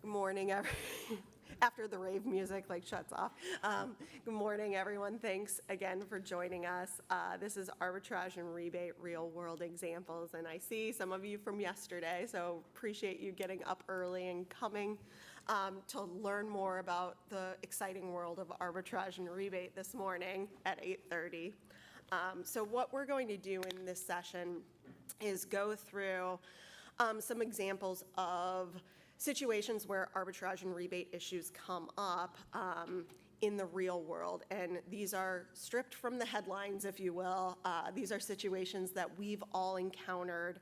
Good morning, after the rave music like shuts off. Good morning, everyone. Thanks again for joining us. This is Arbitrage and Rebate Real World Examples, and I see some of you from yesterday, so appreciate you getting up early and coming to learn more about the exciting world of arbitrage and rebate this morning at 8:30. So what we're going to do in this session is go through some examples of situations where arbitrage and rebate issues come up in the real world. And these are stripped from the headlines, if you will. These are situations that we've all encountered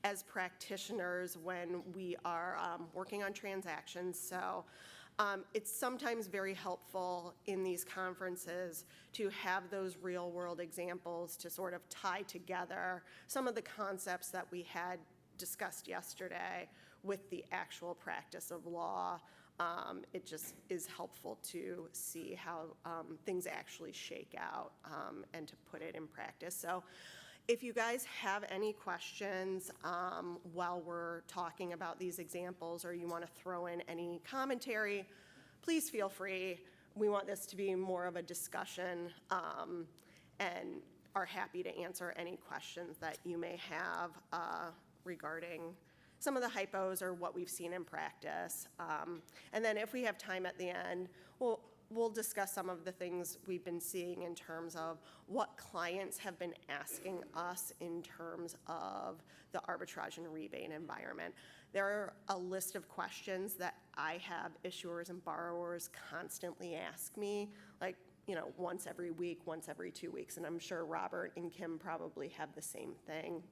as practitioners when we are working on transactions. So it's sometimes very helpful in these conferences to have those real world examples to sort of tie together some of the concepts that we had discussed yesterday with the actual practice of law. It just is helpful to see how things actually shake out and to put it in practice. So if you guys have any questions while we're talking about these examples, or you want to throw in any commentary, please feel free. We want this to be more of a discussion and are happy to answer any questions that you may have regarding some of the hypos or what we've seen in practice. And then if we have time at the end, we'll discuss some of the things we've been seeing in terms of what clients have been asking us in terms of the arbitrage and rebate environment. There are a list of questions that I have issuers and borrowers constantly ask me, like, once every week, once every 2 weeks, and I'm sure Robert and Kim probably have the same thing,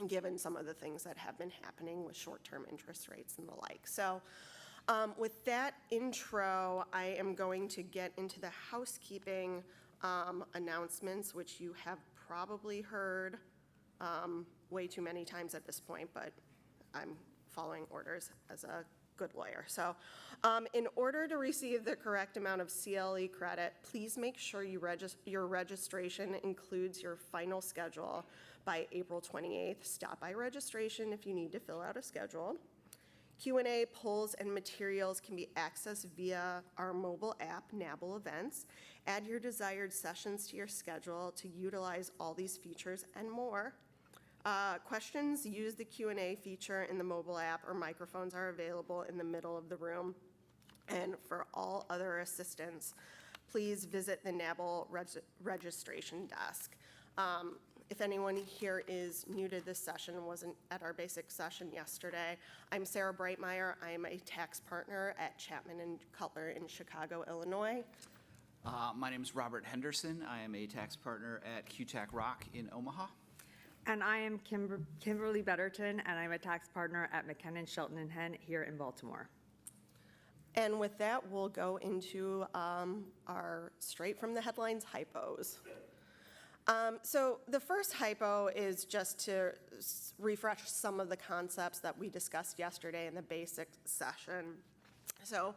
given some of the things that have been happening with short-term interest rates and the like. So with that intro, I am going to get into the housekeeping announcements, which you have probably heard way too many times at this point, but I'm following orders as a good lawyer. So in order to receive the correct amount of CLE credit, please make sure your registration includes your final schedule by April 28th. Stop by registration if you need to fill out a schedule. Q&A, polls, and materials can be accessed via our mobile app, Nabble Events. Add your desired sessions to your schedule to utilize all these features and more. Questions, use the Q&A feature in the mobile app, or microphones are available in the middle of the room. And for all other assistance, please visit the Nabble registration desk. If anyone here is new to this session and wasn't at our basic session yesterday, I'm Sarah Breitmeyer. I'm a tax partner at Chapman & Cutler in Chicago, Illinois. My name is Robert Henderson. I am a tax partner at QTAC Rock in Omaha. And I am Kimberly Betterton, and I'm a tax partner at McKinnon, Shelton & Henn here in Baltimore. And with that, we'll go into our straight from the headlines hypos. So the first hypo is just to refresh some of the concepts that we discussed yesterday in the basic session. So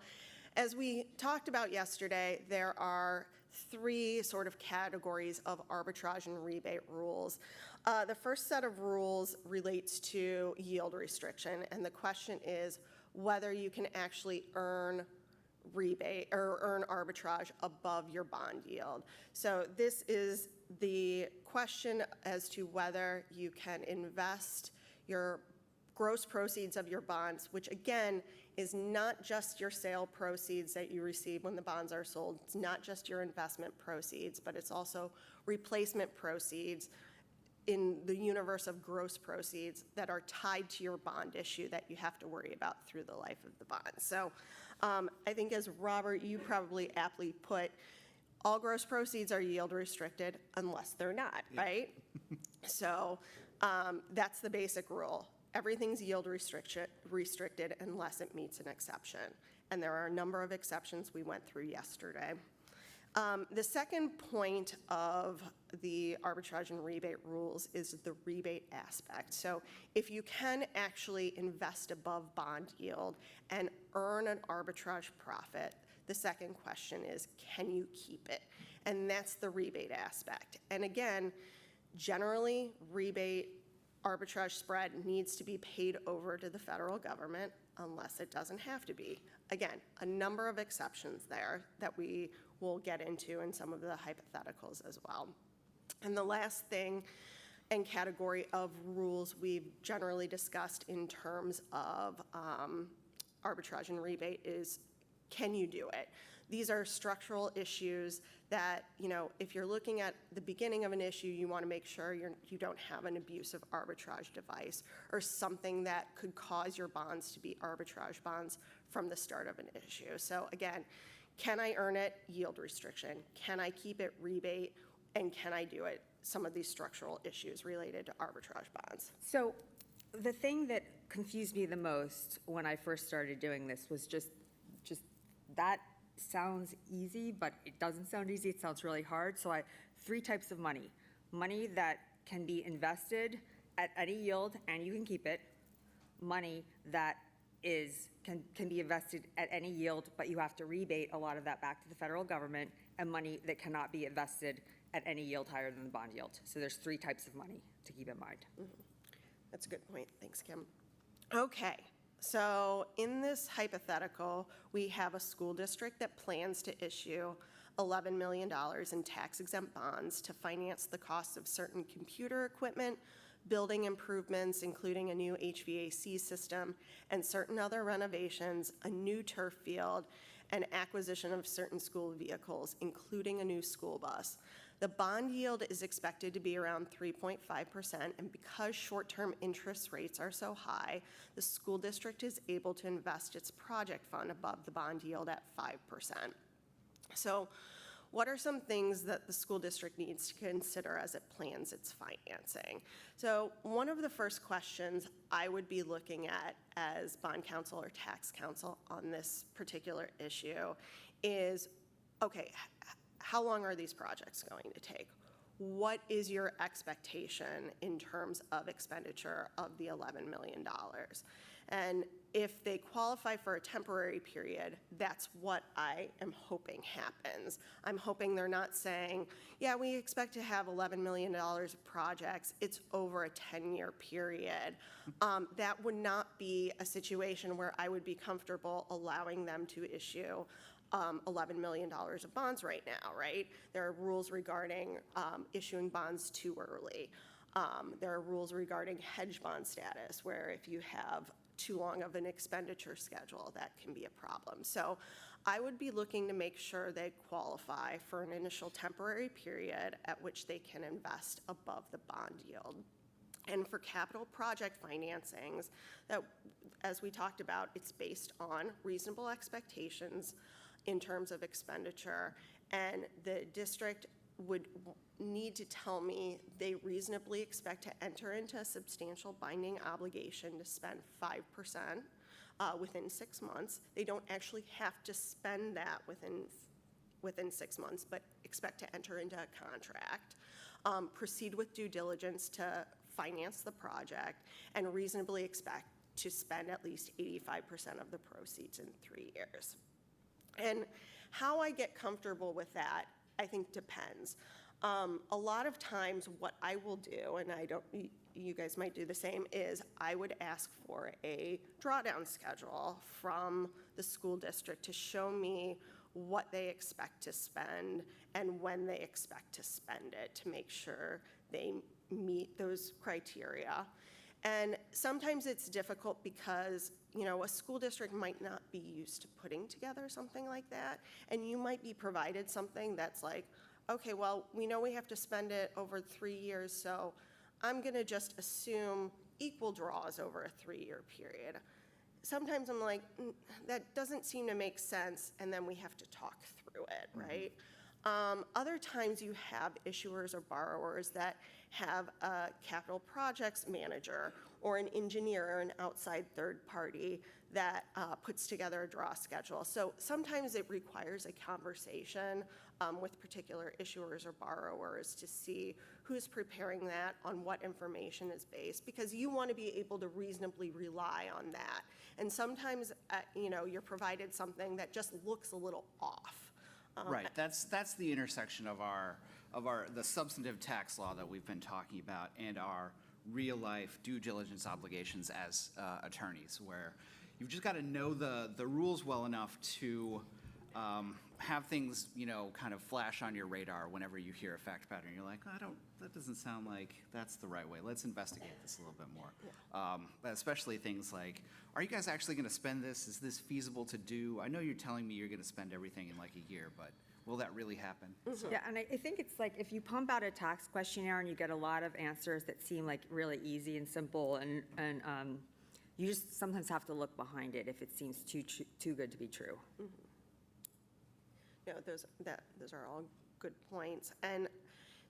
as we talked about yesterday, there are three sort of categories of arbitrage and rebate rules. The first set of rules relates to yield restriction, and the question is whether you can actually earn rebate or earn arbitrage above your bond yield. So this is the question as to whether you can invest your gross proceeds of your bonds, which again is not just your sale proceeds that you receive when the bonds are sold. It's not just your investment proceeds, but it's also replacement proceeds in the universe of gross proceeds that are tied to your bond issue that you have to worry about through the life of the bond. So I think, as Robert, you probably aptly put, all gross proceeds are yield restricted unless they're not, right? So that's the basic rule. Everything's yield restricted unless it meets an exception. And there are a number of exceptions we went through yesterday. The second point of the arbitrage and rebate rules is the rebate aspect. So if you can actually invest above bond yield and earn an arbitrage profit, the second question is, can you keep it? And that's the rebate aspect. And again, generally, rebate arbitrage spread needs to be paid over to the federal government unless it doesn't have to be. Again, a number of exceptions there that we will get into in some of the hypotheticals as well. And the last thing and category of rules we've generally discussed in terms of arbitrage and rebate is, can you do it? These are structural issues that, if you're looking at the beginning of an issue, you want to make sure you don't have an abusive arbitrage device or something that could cause your bonds to be arbitrage bonds from the start of an issue. So again, can I earn it? Yield restriction. Can I keep it? Rebate. And can I do it? Some of these structural issues related to arbitrage bonds. So the thing that confused me the most when I first started doing this was just that sounds easy, but it doesn't sound easy. It sounds really hard. So three types of money. Money that can be invested at any yield and you can keep it. Money that can be invested at any yield, but you have to rebate a lot of that back to the federal government, and money that cannot be invested at any yield higher than the bond yield. So there's three types of money to keep in mind. Mm-hmm. That's a good point. Thanks, Kim. Okay. So in this hypothetical, we have a school district that plans to issue $11 million in tax-exempt bonds to finance the cost of certain computer equipment, building improvements, including a new HVAC system, and certain other renovations, a new turf field, and acquisition of certain school vehicles, including a new school bus. The bond yield is expected to be around 3.5%, and because short-term interest rates are so high, the school district is able to invest its project fund above the bond yield at 5%. So what are some things that the school district needs to consider as it plans its financing? So one of the first questions I would be looking at as bond counsel or tax counsel on this particular issue is, okay, how long are these projects going to take? What is your expectation in terms of expenditure of the $11 million? And if they qualify for a temporary period, that's what I am hoping happens. I'm hoping they're not saying, yeah, we expect to have $11 million of projects. It's over a 10-year period. That would not be a situation where I would be comfortable allowing them to issue $11 million of bonds right now, right? There are rules regarding issuing bonds too early. There are rules regarding hedge bond status, where if you have too long of an expenditure schedule, that can be a problem. So I would be looking to make sure they qualify for an initial temporary period at which they can invest above the bond yield. And for capital project financings, that, as we talked about, it's based on reasonable expectations in terms of expenditure, and the district would need to tell me they reasonably expect to enter into a substantial binding obligation to spend 5% within 6 months. They don't actually have to spend that within 6 months, but expect to enter into a contract, proceed with due diligence to finance the project, and reasonably expect to spend at least 85% of the proceeds in 3 years. And how I get comfortable with that, I think, depends. A lot of times what I will do, and you guys might do the same, is I would ask for a drawdown schedule from the school district to show me what they expect to spend and when they expect to spend it, to make sure they meet those criteria. And sometimes it's difficult because, a school district might not be used to putting together something like that, and you might be provided something that's like, okay, well, we know we have to spend it over 3 years, so I'm gonna just assume equal draws over a 3-year period. Sometimes I'm like, that doesn't seem to make sense, and then we have to talk through it, right? Other times you have issuers or borrowers that have a capital projects manager or an engineer or an outside third party that puts together a draw schedule. So sometimes it requires a conversation with particular issuers or borrowers to see who's preparing that, on what information is based, because you want to be able to reasonably rely on that. And sometimes, you're provided something that just looks a little off. Right, that's the intersection of the substantive tax law that we've been talking about and our real life due diligence obligations as attorneys, where you've just got to know the rules well enough to have things, kind of flash on your radar whenever you hear a fact pattern. You're like, that doesn't sound like that's the right way. Let's investigate this a little bit more. Yeah. Especially things like, are you guys actually going to spend this? Is this feasible to do? I know you're telling me you're going to spend everything in like a year, but will that really happen? So, Yeah, and I think it's like if you pump out a tax questionnaire and you get a lot of answers that seem like really easy and simple, and you just sometimes have to look behind it if it seems too good to be true. Those are all good points. And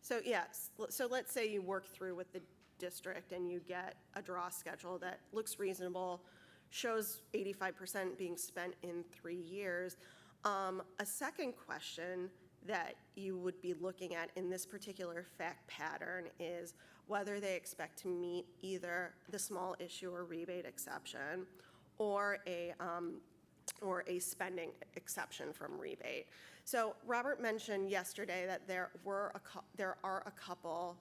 so, yes, so let's say you work through with the district and you get a draw schedule that looks reasonable, shows 85% being spent in 3 years. A second question that you would be looking at in this particular fact pattern is whether they expect to meet either the small issuer rebate exception or a spending exception from rebate. So Robert mentioned yesterday that there are a couple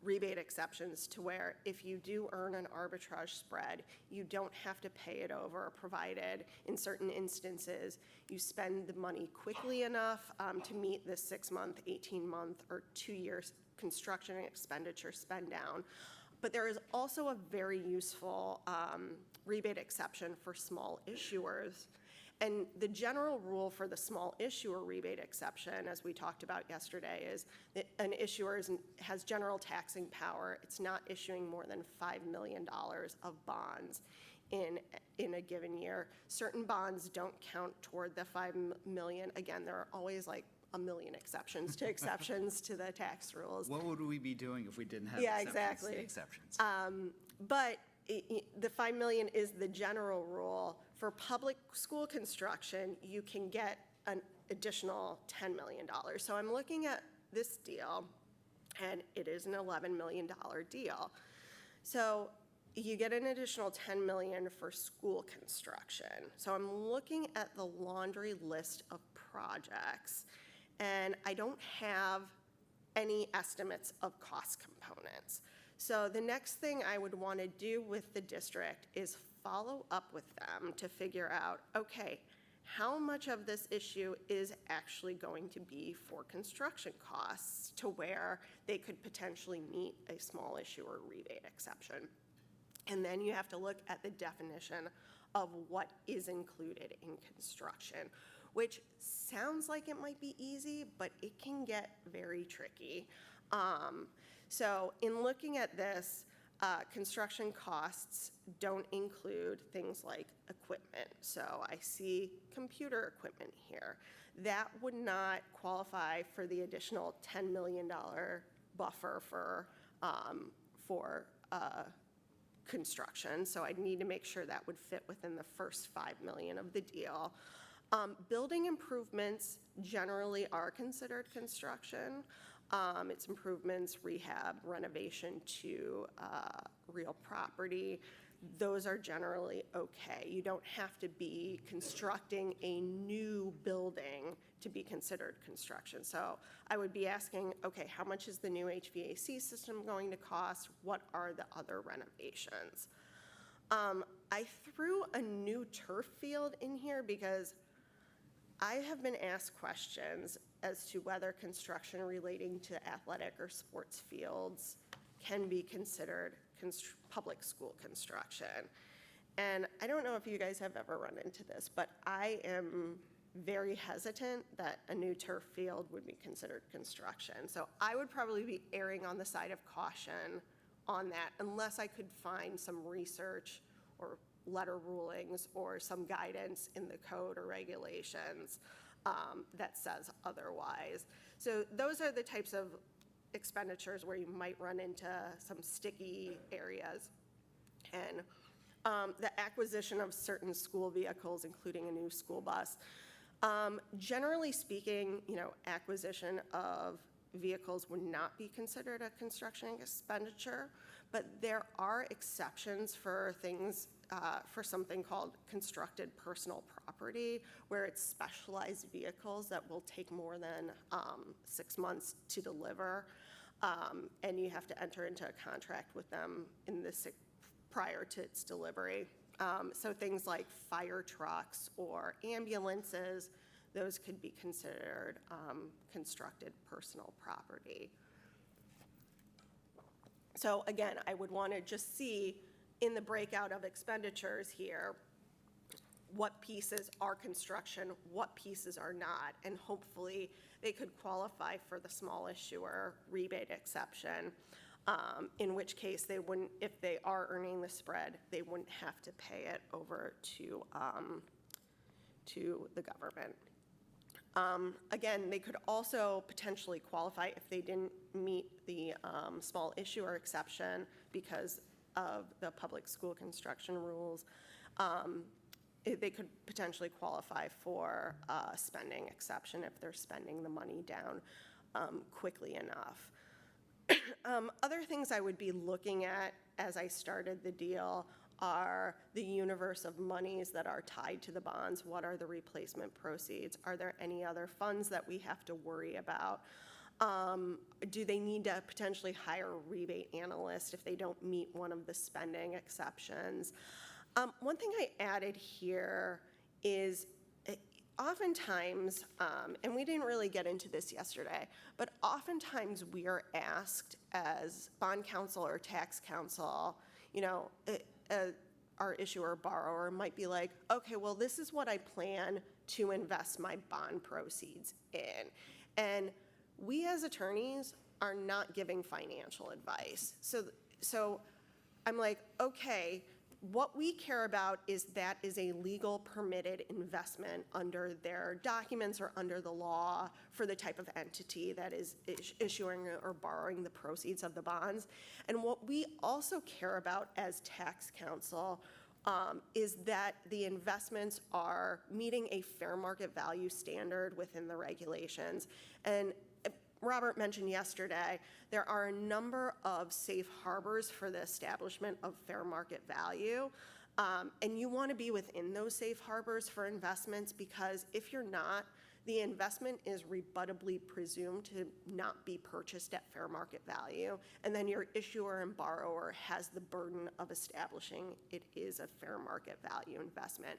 rebate exceptions to where if you do earn an arbitrage spread, you don't have to pay it over, provided in certain instances you spend the money quickly enough to meet the 6-month, 18-month, or 2-year construction and expenditure spend down. But there is also a very useful rebate exception for small issuers. And the general rule for the small issuer rebate exception, as we talked about yesterday, is that an issuer has general taxing power. It's not issuing more than $5 million of bonds in a given year. Certain bonds don't count toward the $5 million. Again, there are always like a million exceptions to exceptions to the tax rules. what would we be doing if we didn't have exactly. exceptions? But the $5 million is the general rule. For public school construction, you can get an additional $10 million. So I'm looking at this deal, and it is an $11 million deal. So you get an additional $10 million for school construction. So I'm looking at the laundry list of projects, and I don't have any estimates of cost components. So the next thing I would want to do with the district is follow up with them to figure out, okay, how much of this issue is actually going to be for construction costs to where they could potentially meet a small issuer rebate exception. And then you have to look at the definition of what is included in construction, which sounds like it might be easy, but it can get very tricky. So in looking at this, construction costs don't include things like equipment. So I see computer equipment here. That would not qualify for the additional $10 million buffer for construction. So I'd need to make sure that would fit within the first $5 million of the deal. Building improvements generally are considered construction. It's improvements, rehab, renovation to real property. Those are generally okay. You don't have to be constructing a new building to be considered construction. So I would be asking, okay, how much is the new HVAC system going to cost? What are the other renovations? I threw a new turf field in here because I have been asked questions as to whether construction relating to athletic or sports fields can be considered public school construction. And I don't know if you guys have ever run into this, but I am very hesitant that a new turf field would be considered construction. So I would probably be erring on the side of caution on that unless I could find some research or letter rulings or some guidance in the code or regulations that says otherwise. So those are the types of expenditures where you might run into some sticky areas. And the acquisition of certain school vehicles, including a new school bus. Generally speaking, acquisition of vehicles would not be considered a construction expenditure, but there are exceptions for things, for something called constructed personal property, where it's specialized vehicles that will take more than 6 months to deliver. and you have to enter into a contract with them prior to its delivery. So things like fire trucks or ambulances, those could be considered constructed personal property. So again, I would want to just see in the breakout of expenditures here, what pieces are construction, what pieces are not, and hopefully they could qualify for the small issuer rebate exception, in which case they wouldn't, if they are earning the spread, they wouldn't have to pay it over to the government. Again, they could also potentially qualify if they didn't meet the small issuer exception because of the public school construction rules. They could potentially qualify for a spending exception if they're spending the money down quickly enough. Other things I would be looking at as I started the deal are the universe of monies that are tied to the bonds. What are the replacement proceeds? Are there any other funds that we have to worry about? Do they need to potentially hire a rebate analyst if they don't meet one of the spending exceptions? One thing I added here is oftentimes, and we didn't really get into this yesterday, but oftentimes we are asked as bond counsel or tax counsel, our issuer or borrower might be like, okay, well, this is what I plan to invest my bond proceeds in. And we as attorneys are not giving financial advice. So I'm like, okay, what we care about is that is a legal permitted investment under their documents or under the law for the type of entity that is issuing or borrowing the proceeds of the bonds. And what we also care about as tax counsel is that the investments are meeting a fair market value standard within the regulations. And Robert mentioned yesterday, there are a number of safe harbors for the establishment of fair market value. And you want to be within those safe harbors for investments because if you're not, the investment is rebuttably presumed to not be purchased at fair market value. And then your issuer and borrower has the burden of establishing it is a fair market value investment.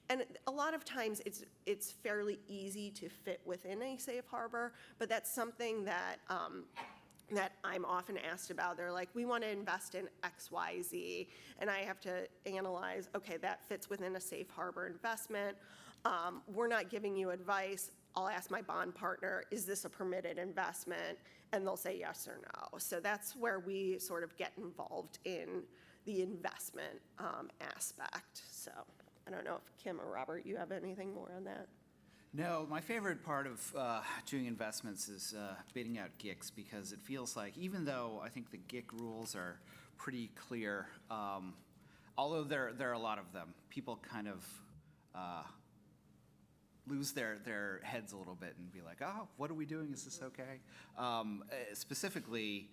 And a lot of times it's fairly easy to fit within a safe harbor, but that's something that that I'm often asked about. They're like, we want to invest in X, Y, Z, and I have to analyze, okay, that fits within a safe harbor investment. We're not giving you advice. I'll ask my bond partner, is this a permitted investment? And they'll say yes or no. So that's where we sort of get involved in the investment aspect. So I don't know if Kim or Robert, you have anything more on that? No, my favorite part of doing investments is bidding out GICs because it feels like, even though I think the GIC rules are pretty clear, although there are a lot of them, people kind of lose their heads a little bit and be like, oh, what are we doing? Is this okay? Specifically,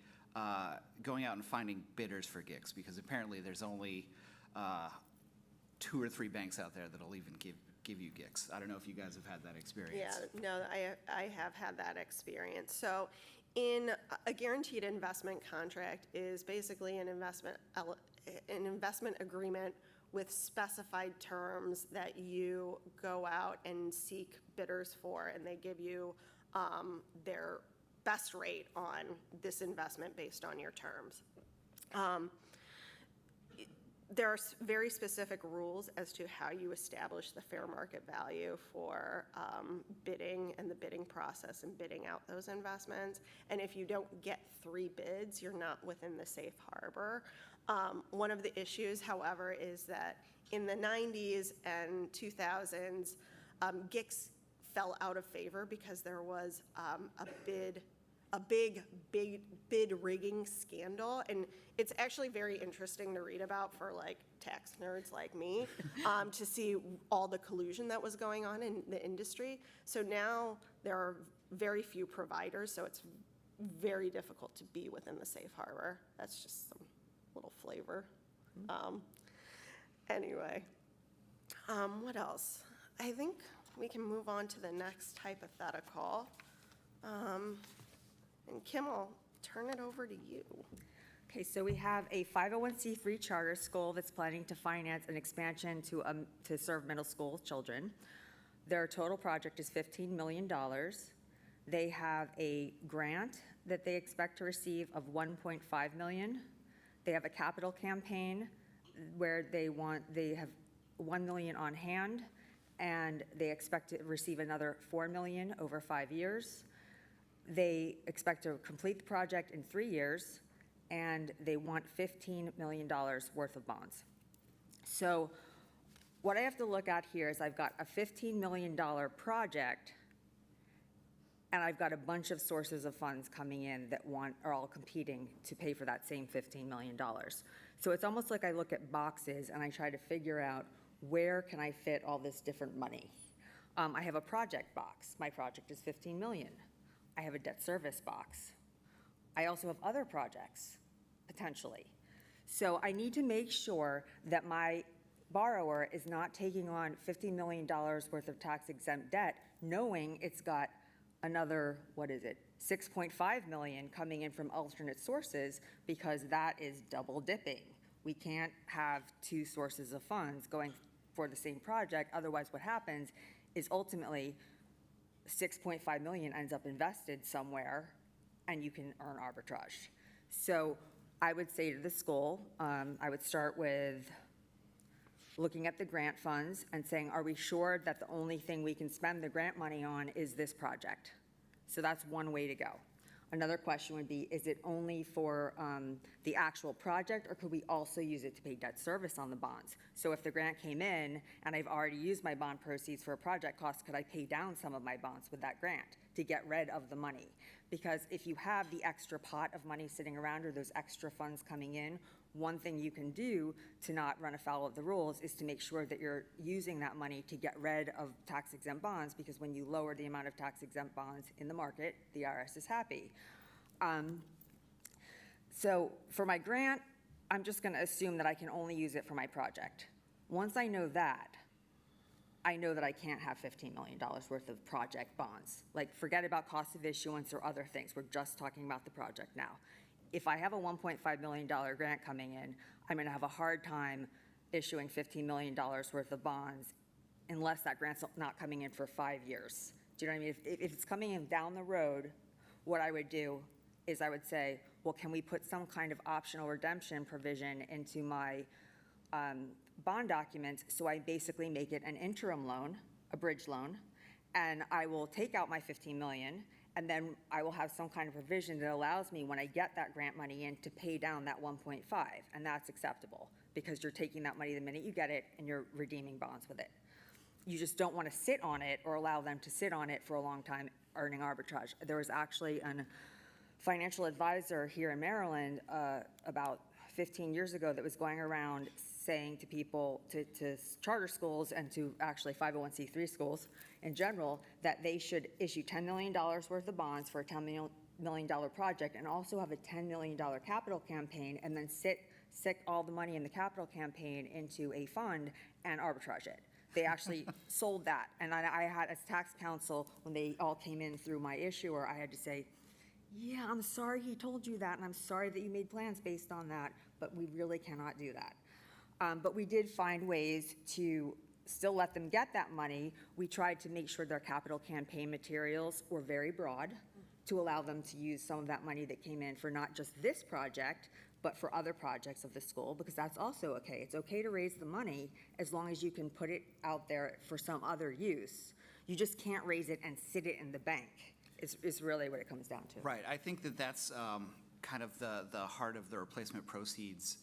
going out and finding bidders for GICs because apparently there's only 2 or 3 banks out there that'll even give you GICs. I don't know if you guys have had that experience. Yeah, no, I have had that experience. So in a guaranteed investment contract is basically an investment agreement with specified terms that you go out and seek bidders for, and they give you their best rate on this investment based on your terms. There are very specific rules as to how you establish the fair market value for bidding and the bidding process and bidding out those investments. And if you don't get 3 bids, you're not within the safe harbor. One of the issues, however, is that in the 90s and 2000s, GICs fell out of favor because there was a big bid rigging scandal, and it's actually very interesting to read about for like tax nerds like me to see all the collusion that was going on in the industry. So now there are very few providers, so it's very difficult to be within the safe harbor. That's just some little flavor. Anyway, what else? I think we can move on to the next hypothetical. And Kim will turn it over to you. Okay, so we have a 501c3 charter school that's planning to finance an expansion to serve middle school children. Their total project is $15 million. They have a grant that they expect to receive of $1.5 million. They have a capital campaign where they have $1 million on hand, and they expect to receive another $4 million over 5 years. They expect to complete the project in 3 years, and they want $15 million worth of bonds. So what I have to look at here is I've got a $15 million project, and I've got a bunch of sources of funds coming in that are all competing to pay for that same $15 million. So it's almost like I look at boxes and I try to figure out where can I fit all this different money. I have a project box. My project is $15 million. I have a debt service box. I also have other projects, potentially. So I need to make sure that my borrower is not taking on $50 million worth of tax-exempt debt, knowing it's got another, $6.5 million coming in from alternate sources, because that is double dipping. We can't have two sources of funds going for the same project. Otherwise, what happens is ultimately $6.5 million ends up invested somewhere, and you can earn arbitrage. So I would say to the school, I would start with looking at the grant funds and saying, are we sure that the only thing we can spend the grant money on is this project? So that's one way to go. Another question would be, is it only for the actual project, or could we also use it to pay debt service on the bonds? So if the grant came in and I've already used my bond proceeds for a project cost, could I pay down some of my bonds with that grant to get rid of the money? Because if you have the extra pot of money sitting around or those extra funds coming in, one thing you can do to not run afoul of the rules is to make sure that you're using that money to get rid of tax-exempt bonds, because when you lower the amount of tax-exempt bonds in the market, the IRS is happy. So for my grant, I'm just going to assume that I can only use it for my project. Once I know that I can't have $15 million worth of project bonds. Like, forget about cost of issuance or other things. We're just talking about the project now. If I have a $1.5 million grant coming in, I'm going to have a hard time issuing $15 million worth of bonds unless that grant's not coming in for 5 years. Do you know what I mean? If it's coming in down the road, what I would do is I would say, well, can we put some kind of optional redemption provision into my bond documents, so I basically make it an interim loan, a bridge loan, and I will take out my $15 million, and then I will have some kind of provision that allows me, when I get that grant money in, to pay down that 1.5, and that's acceptable, because you're taking that money the minute you get it and you're redeeming bonds with it. You just don't want to sit on it or allow them to sit on it for a long time earning arbitrage. There was actually a financial advisor here in Maryland about 15 years ago that was going around saying to people, to charter schools and to actually 501c3 schools in general, that they should issue $10 million worth of bonds for a $10 million project, and also have a $10 million capital campaign, and then stick all the money in the capital campaign into a fund and arbitrage it. They actually sold that. And I had, as tax counsel, when they all came in through my issuer, I had to say, yeah, I'm sorry he told you that, and I'm sorry that you made plans based on that, but we really cannot do that. But we did find ways to still let them get that money. We tried to make sure their capital campaign materials were very broad to allow them to use some of that money that came in for not just this project, but for other projects of the school, because that's also okay. It's okay to raise the money as long as you can put it out there for some other use. You just can't raise it and sit it in the bank, is really what it comes down to. Right. I think that that's kind of the heart of the replacement proceeds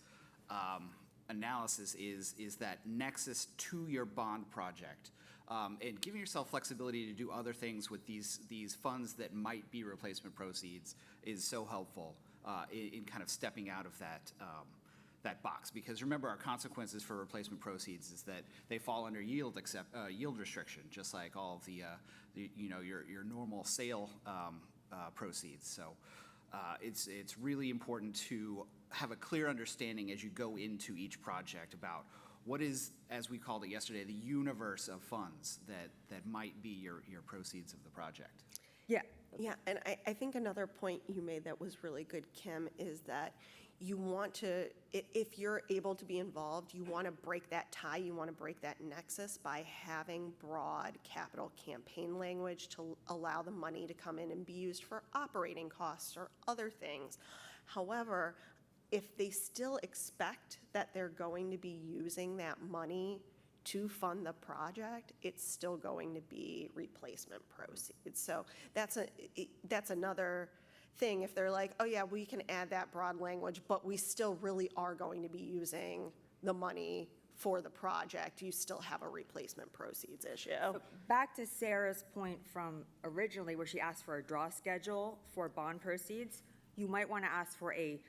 analysis is that nexus to your bond project, and giving yourself flexibility to do other things with these funds that might be replacement proceeds is so helpful in kind of stepping out of that box. Because remember, our consequences for replacement proceeds is that they fall under yield restriction, just like all of the your normal sale proceeds. So it's really important to have a clear understanding as you go into each project about what is, as we called it yesterday, the universe of funds that might be your proceeds of the project. Yeah, Yeah, and I think another point you made that was really good, Kim, is that you want to, if you're able to be involved, you want to break that tie, you want to break that nexus by having broad capital campaign language to allow the money to come in and be used for operating costs or other things. However, if they still expect that they're going to be using that money to fund the project, it's still going to be replacement proceeds. So that's another thing. If they're like, oh yeah, we can add that broad language, but we still really are going to be using the money for the project, you still have a replacement proceeds issue. So back to Sarah's point from originally where she asked for a draw schedule for bond proceeds, you might want to ask for a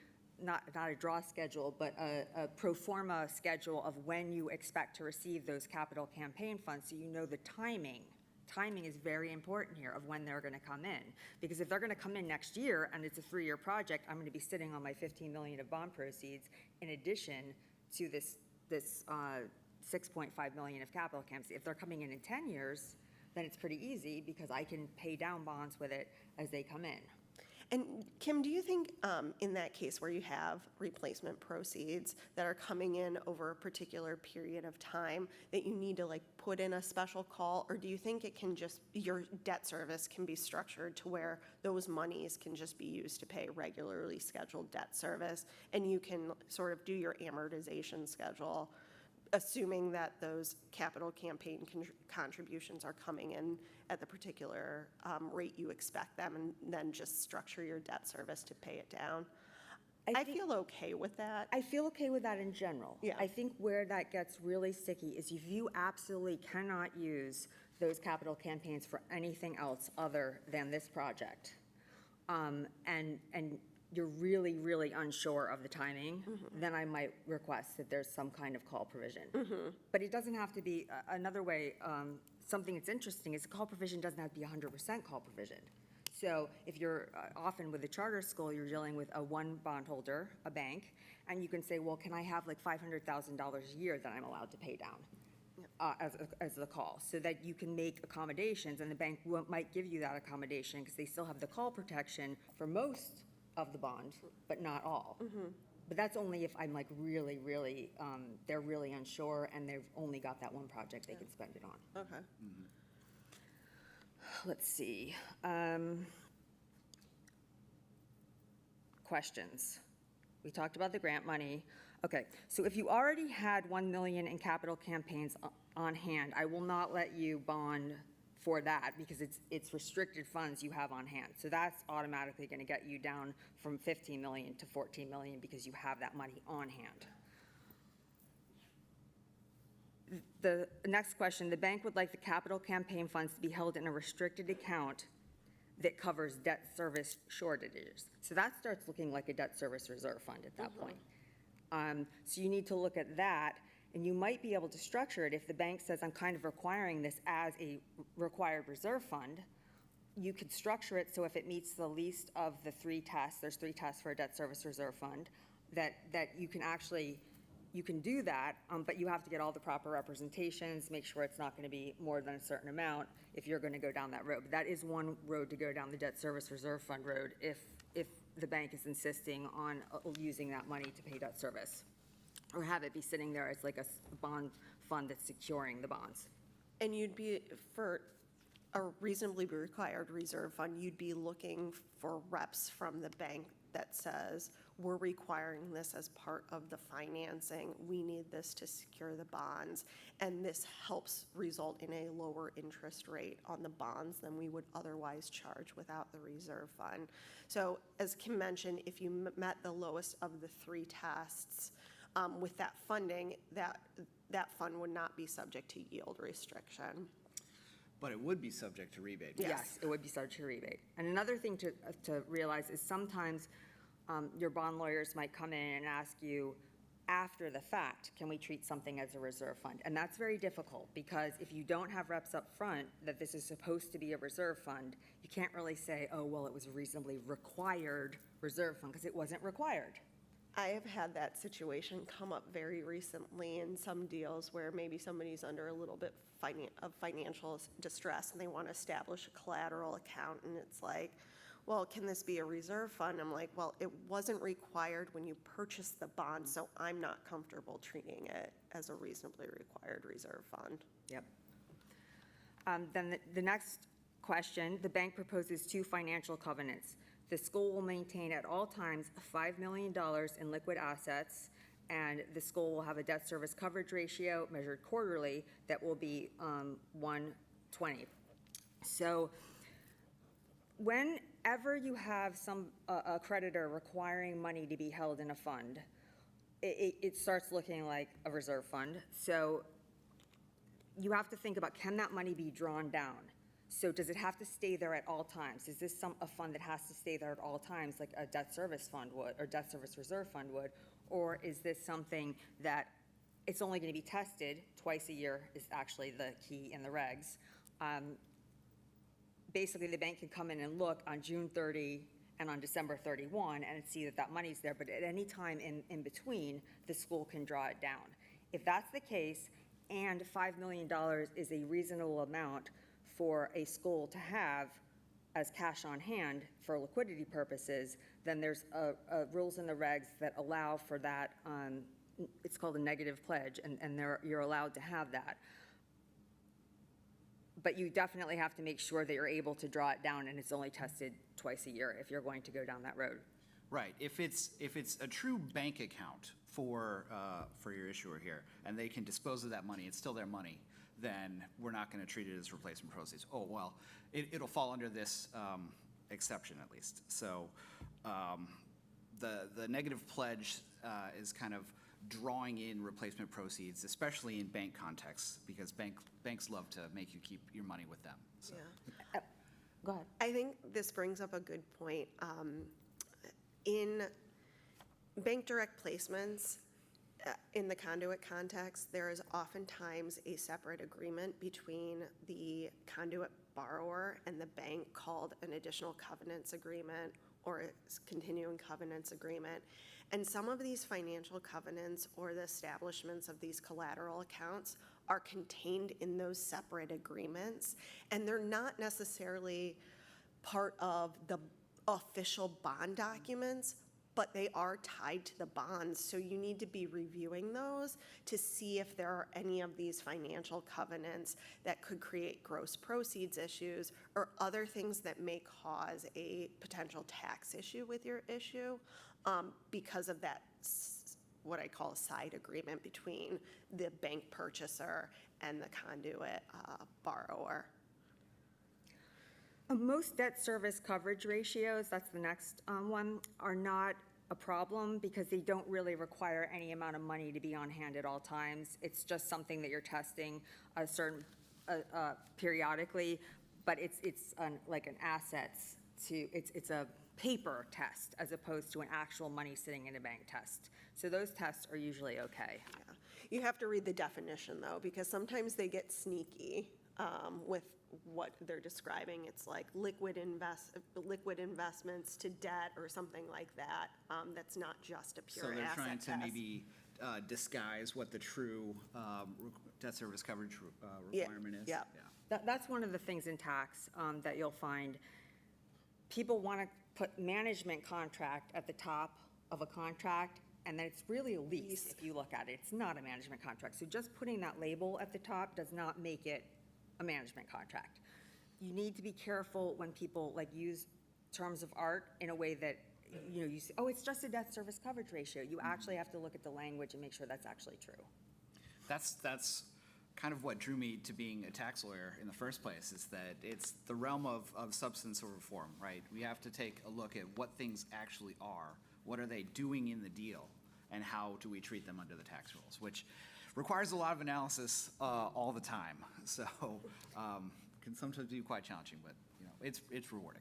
not a draw schedule, but a pro forma schedule of when you expect to receive those capital campaign funds, so you know the timing. Timing is very important here of when they're going to come in. Because if they're going to come in next year and it's a 3-year project, I'm going to be sitting on my $15 million of bond proceeds in addition to this $6.5 million of capital camps. If they're coming in 10 years, then it's pretty easy because I can pay down bonds with it as they come in. And Kim, do you think in that case where you have replacement proceeds that are coming in over a particular period of time that you need to like put in a special call, or do you think it can just, your debt service can be structured to where those monies can just be used to pay regularly scheduled debt service and you can sort of do your amortization schedule, assuming that those capital campaign contributions are coming in at the particular rate you expect them, and then just structure your debt service to pay it down? I feel okay with that. I feel okay with that in general. Yeah. I think where that gets really sticky is if you absolutely cannot use those capital campaigns for anything else other than this project, and you're really, really unsure of the timing, then I might request that there's some kind of call provision. But it doesn't have to be, another way, something that's interesting is the call provision doesn't have to be 100% call provision. So if you're, often with a charter school, you're dealing with one bondholder, a bank, and you can say, well, can I have like $500,000 a year that I'm allowed to pay down? As the call, so that you can make accommodations, and the bank might give you that accommodation because they still have the call protection for most of the bond, but not all. But that's only if I'm like really, really, they're really unsure and they've only got that one project they can spend it on. Okay. Let's see. Questions. We talked about the grant money. Okay, so if you already had $1 million in capital campaigns on hand, I will not let you bond for that because it's restricted funds you have on hand. So that's automatically going to get you down from 15 million to 14 million because you have that money on hand. The next question, the bank would like the capital campaign funds to be held in a restricted account that covers debt service shortages. So that starts looking like a debt service reserve fund at that point. So you need to look at that. And you might be able to structure it if the bank says, I'm kind of requiring this as a required reserve fund. You could structure it so if it meets the least of the 3 tests, there's 3 tests for a debt service reserve fund, that you can actually, you can do that, but you have to get all the proper representations, make sure it's not going to be more than a certain amount if you're going to go down that road. But that is one road to go down, the debt service reserve fund road, if the bank is insisting on using that money to pay debt service, or have it be sitting there as like a bond fund that's securing the bonds. And you'd be, for a reasonably required reserve fund, you'd be looking for reps from the bank that says, we're requiring this as part of the financing. We need this to secure the bonds. And this helps result in a lower interest rate on the bonds than we would otherwise charge without the reserve fund. So as Kim mentioned, if you met the lowest of the 3 tests, with that funding, that fund would not be subject to yield restriction. But it would be subject to rebate. Yes, it would be subject to rebate. And another thing to realize is sometimes your bond lawyers might come in and ask you, after the fact, can we treat something as a reserve fund? And that's very difficult because if you don't have reps up front that this is supposed to be a reserve fund, you can't really say, oh, well, it was a reasonably required reserve fund because it wasn't required. I have had that situation come up very recently in some deals where maybe somebody's under a little bit of financial distress and they want to establish a collateral account, and it's like, well, can this be a reserve fund? I'm like, well, it wasn't required when you purchased the bond, so I'm not comfortable treating it as a reasonably required reserve fund. Yep. Then the next question, the bank proposes 2 financial covenants. The school will maintain at all times $5 million in liquid assets, and the school will have a debt service coverage ratio measured quarterly that will be 120. So whenever you have a creditor requiring money to be held in a fund, it starts looking like a reserve fund. So you have to think about, can that money be drawn down? So does it have to stay there at all times? Is this a fund that has to stay there at all times, like a debt service fund would, or debt service reserve fund would? Or is this something that it's only going to be tested twice a year, is actually the key in the regs? Basically, the bank can come in and look on June 30 and on December 31 and see that that money's there, but at any time in between, the school can draw it down. If that's the case, and $5 million is a reasonable amount for a school to have as cash on hand for liquidity purposes, then there's rules in the regs that allow for that. It's called a negative pledge, and you're allowed to have that. But you definitely have to make sure that you're able to draw it down, and it's only tested twice a year if you're going to go down that road. Right. If it's a true bank account for your issuer here, and they can dispose of that money, it's still their money, then we're not going to treat it as replacement proceeds. Oh, well, it'll fall under this exception at least. So the negative pledge is kind of drawing in replacement proceeds, especially in bank contexts, because banks love to make you keep your money with them. So. Yeah. Go ahead. I think this brings up a good point. In bank direct placements, in the conduit context, there is oftentimes a separate agreement between the conduit borrower and the bank called an additional covenants agreement or a continuing covenants agreement. And some of these financial covenants or the establishments of these collateral accounts are contained in those separate agreements, and they're not necessarily part of the official bond documents, but they are tied to the bonds. So you need to be reviewing those to see if there are any of these financial covenants that could create gross proceeds issues or other things that may cause a potential tax issue with your issue because of that, what I call a side agreement between the bank purchaser and the conduit borrower. Most debt service coverage ratios, that's the next one, are not a problem because they don't really require any amount of money to be on hand at all times. It's just something that you're testing a certain periodically, but it's like an assets to, it's a paper test as opposed to an actual money sitting in a bank test. So those tests are usually okay. Yeah. You have to read the definition though, because sometimes they get sneaky with what they're describing. It's like liquid investments to debt or something like that. That's not just a pure asset test. So they're trying to maybe disguise what the true debt service coverage requirement is? Yeah. That's one of the things in tax that you'll find. People want to put management contract at the top of a contract, and then it's really a lease if you look at it. It's not a management contract. So just putting that label at the top does not make it a management contract. You need to be careful when people use terms of art in a way that you say, oh, it's just a debt service coverage ratio. You actually have to look at the language and make sure that's actually true. That's kind of what drew me to being a tax lawyer in the first place, is that it's the realm of substance of reform, right? We have to take a look at what things actually are, what are they doing in the deal, and how do we treat them under the tax rules, which requires a lot of analysis all the time. So can sometimes be quite challenging, but it's rewarding.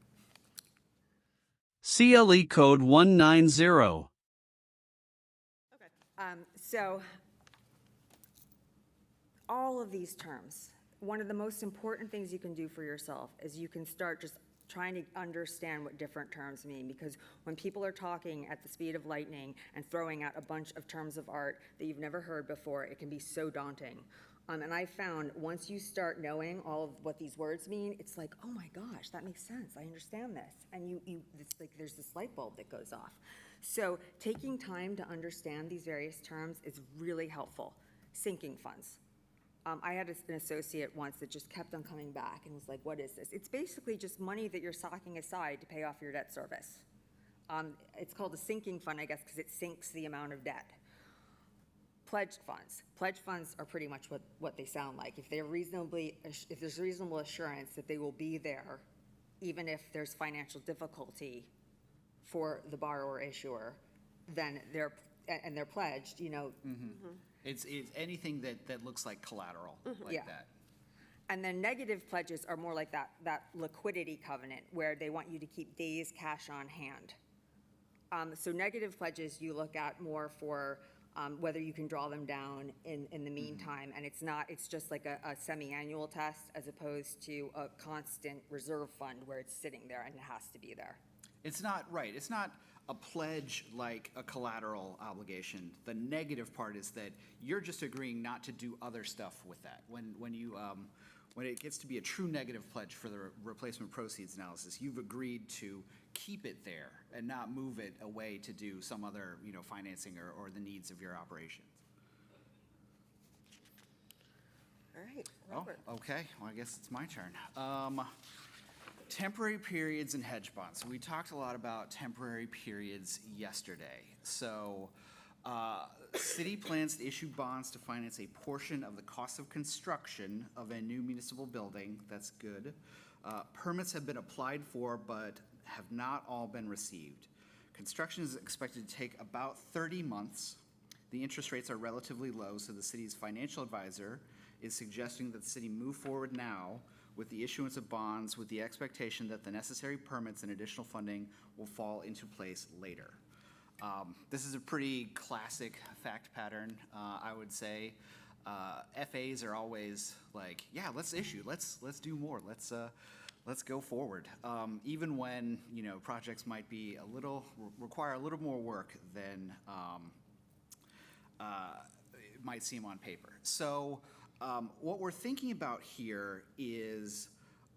CLE code 190. Okay. So all of these terms, one of the most important things you can do for yourself is you can start just trying to understand what different terms mean, because when people are talking at the speed of lightning and throwing out a bunch of terms of art that you've never heard before, it can be so daunting. And I found once you start knowing all of what these words mean, it's like, oh my gosh, that makes sense. I understand this. And it's like there's this light bulb that goes off. So taking time to understand these various terms is really helpful. Sinking funds. I had an associate once that just kept on coming back and was like, what is this? It's basically just money that you're socking aside to pay off your debt service. It's called a sinking fund, I guess, because it sinks the amount of debt. Pledged funds. Pledged funds are pretty much what they sound like. If there's reasonable assurance that they will be there, even if there's financial difficulty for the borrower issuer, then they're pledged, It's anything that looks like collateral, like Yeah. that. And then negative pledges are more like that liquidity covenant where they want you to keep days cash on hand. So negative pledges you look at more for whether you can draw them down in the meantime, and it's just like a semi-annual test as opposed to a constant reserve fund where it's sitting there and it has to be there. It's not a pledge like a collateral obligation. The negative part is that you're just agreeing not to do other stuff with that. When it gets to be a true negative pledge for the replacement proceeds analysis, you've agreed to keep it there and not move it away to do some other, financing or the needs of your operations. All right, Robert. Oh, okay. Well, I guess it's my turn. Temporary periods and hedge bonds. So we talked a lot about temporary periods yesterday. So city plans to issue bonds to finance a portion of the cost of construction of a new municipal building. That's good. Permits have been applied for, but have not all been received. Construction is expected to take about 30 months. The interest rates are relatively low, so the city's financial advisor is suggesting that the city move forward now with the issuance of bonds with the expectation that the necessary permits and additional funding will fall into place later. This is a pretty classic fact pattern, I would say. FAs are always like, yeah, let's issue, let's do more, let's go forward. Even when, projects might be require a little more work than it might seem on paper. So what we're thinking about here is,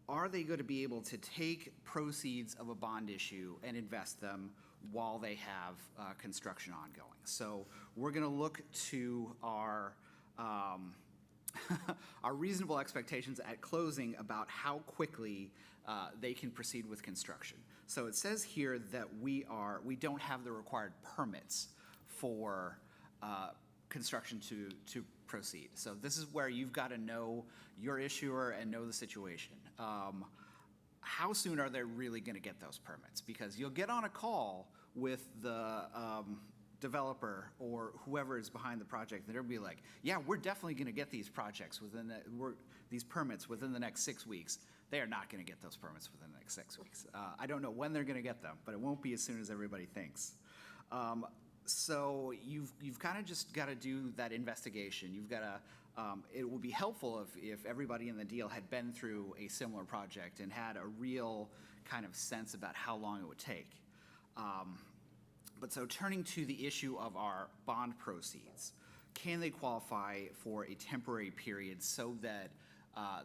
are they going to be able to take proceeds of a bond issue and invest them while they have construction ongoing? So we're going to look to our our reasonable expectations at closing about how quickly they can proceed with construction. So it says here that we don't have the required permits for construction to proceed. So this is where you've got to know your issuer and know the situation. How soon are they really going to get those permits? Because you'll get on a call with the developer or whoever is behind the project, and they'll be like, yeah, we're definitely going to get these these permits within the next 6 weeks. They are not going to get those permits within the next 6 weeks. I don't know when they're going to get them, but it won't be as soon as everybody thinks. So you've kind of just got to do that investigation. You've got to, it would be helpful if everybody in the deal had been through a similar project and had a real kind of sense about how long it would take. But so turning to the issue of our bond proceeds, can they qualify for a temporary period so that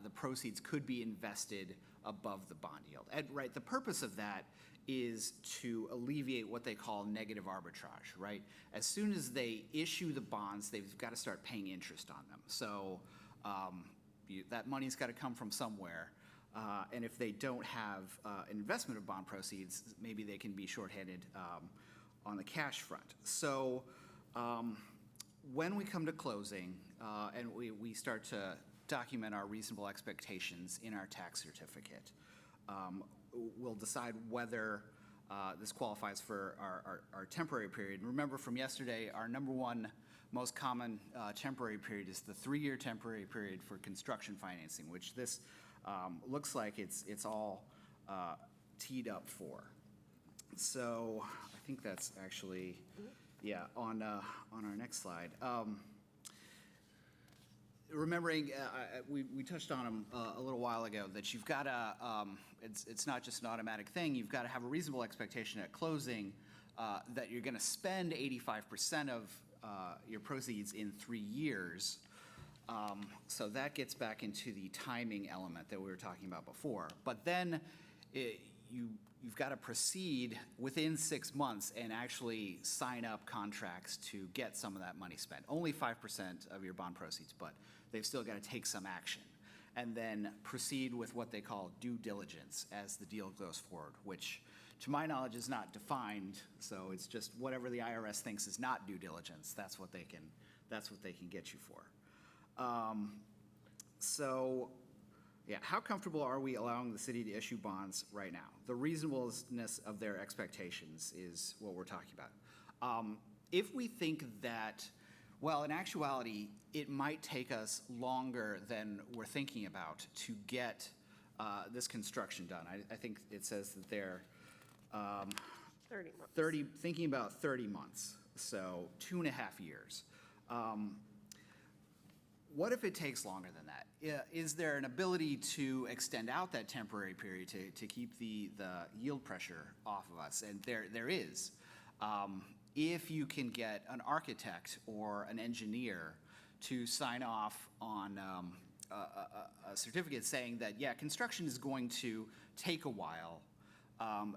the proceeds could be invested above the bond yield? And right, the purpose of that is to alleviate what they call negative arbitrage, right? As soon as they issue the bonds, they've got to start paying interest on them. So that money's got to come from somewhere. And if they don't have an investment of bond proceeds, maybe they can be shorthanded on the cash front. So when we come to closing and we start to document our reasonable expectations in our tax certificate, we'll decide whether this qualifies for our temporary period. Remember from yesterday, our number one most common temporary period is the 3-year temporary period for construction financing, which this looks like it's all teed up for. So I think that's actually, yeah, on our next slide. remembering, we touched on them a little while ago, that you've got to, it's not just an automatic thing, you've got to have a reasonable expectation at closing that you're going to spend 85% of your proceeds in 3 years. So that gets back into the timing element that we were talking about before. But then you've got to proceed within 6 months and actually sign up contracts to get some of that money spent. Only 5% of your bond proceeds, but they've still got to take some action. And then proceed with what they call due diligence as the deal goes forward, which to my knowledge is not defined. So it's just whatever the IRS thinks is not due diligence, that's what they can get you for. So, yeah, how comfortable are we allowing the city to issue bonds right now? The reasonableness of their expectations is what we're talking about. If we think that, well, in actuality, it might take us longer than we're thinking about to get this construction done. I think it says that they're 30 months. thinking about 30 months, so 2.5 years. What if it takes longer than that? Is there an ability to extend out that temporary period to keep the yield pressure off of us? And there is. If you can get an architect or an engineer to sign off on a certificate saying that, yeah, construction is going to take a while,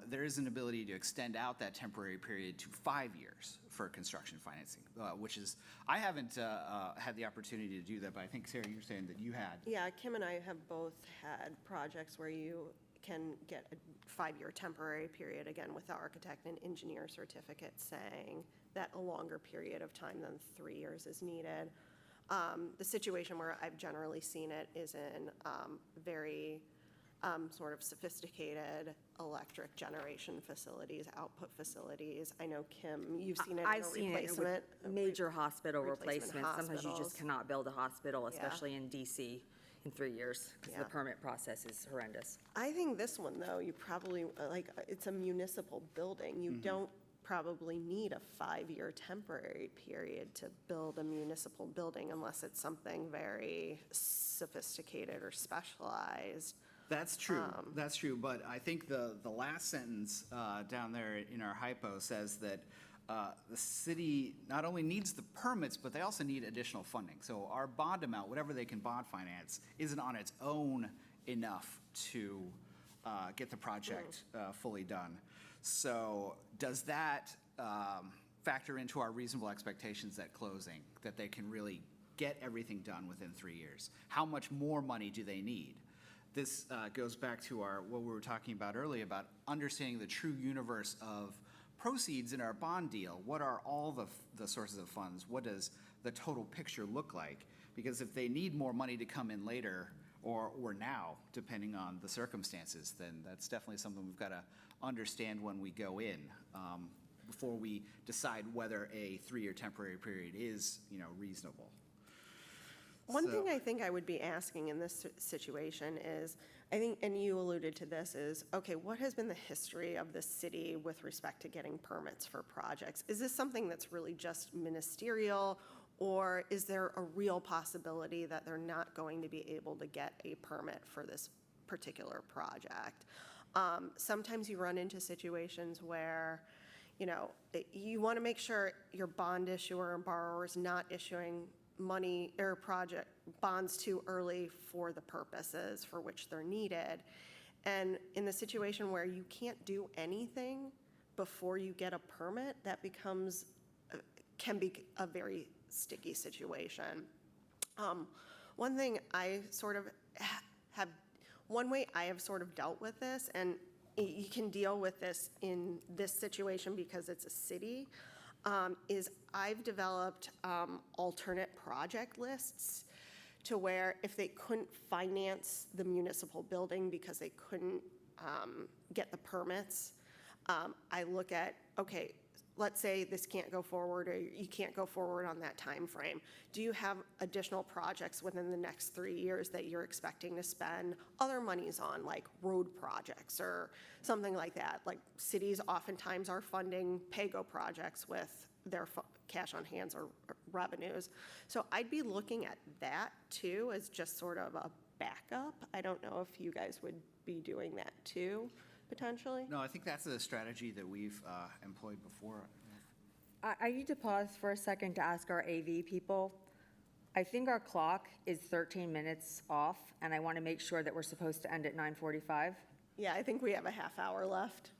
there is an ability to extend out that temporary period to 5 years for construction financing, which is, I haven't had the opportunity to do that, but I think, Sarah, you were saying that you had. Yeah, Kim and I have both had projects where you can get a 5-year temporary period, again, with the architect and engineer certificate saying that a longer period of time than 3 years is needed. The situation where I've generally seen it is in very sort of sophisticated electric generation facilities, output facilities. I know, Kim, you've seen it in a replacement. Major hospital replacements. Sometimes you hospitals. just cannot build a hospital, especially in DC, in 3 years, because Yeah. the permit process is horrendous. I think this one, though, you probably, like, it's a municipal building. You don't probably need a 5-year temporary period to build a municipal building unless it's something very sophisticated or specialized. That's true. That's true. But I think the last sentence down there in our hypo says that the city not only needs the permits, but they also need additional funding. So our bond amount, whatever they can bond finance, isn't on its own enough to get the project fully done. So does that factor into our reasonable expectations at closing, that they can really get everything done within 3 years? How much more money do they need? This goes back to what we were talking about earlier about understanding the true universe of proceeds in our bond deal. What are all the sources of funds? What does the total picture look like? Because if they need more money to come in later or now, depending on the circumstances, then that's definitely something we've got to understand when we go in before we decide whether a 3-year temporary period is, reasonable. One thing I think I would be asking in this situation is, I think, and you alluded to this, is, okay, what has been the history of the city with respect to getting permits for projects? Is this something that's really just ministerial, or is there a real possibility that they're not going to be able to get a permit for this particular project? Sometimes you run into situations where, you want to make sure your bond issuer and borrower is not issuing money or project bonds too early for the purposes for which they're needed. And in the situation where you can't do anything before you get a permit, that can be a very sticky situation. One thing I sort of one way I have sort of dealt with this, and you can deal with this in this situation because it's a city, is I've developed alternate project lists to where if they couldn't finance the municipal building because they couldn't get the permits, I look at, okay, let's say this can't go forward or you can't go forward on that time frame. Do you have additional projects within the next 3 years that you're expecting to spend other monies on, like road projects or something like that? Like cities oftentimes are funding PAYGO projects with cash on hands or revenues. So I'd be looking at that too as just sort of a backup. I don't know if you guys would be doing that too, potentially. No, I think that's a strategy that we've employed before. I need to pause for a second to ask our AV people. I think our clock is 13 minutes off, and I want to make sure that we're supposed to end at 9:45. Yeah, I think we have a half hour left.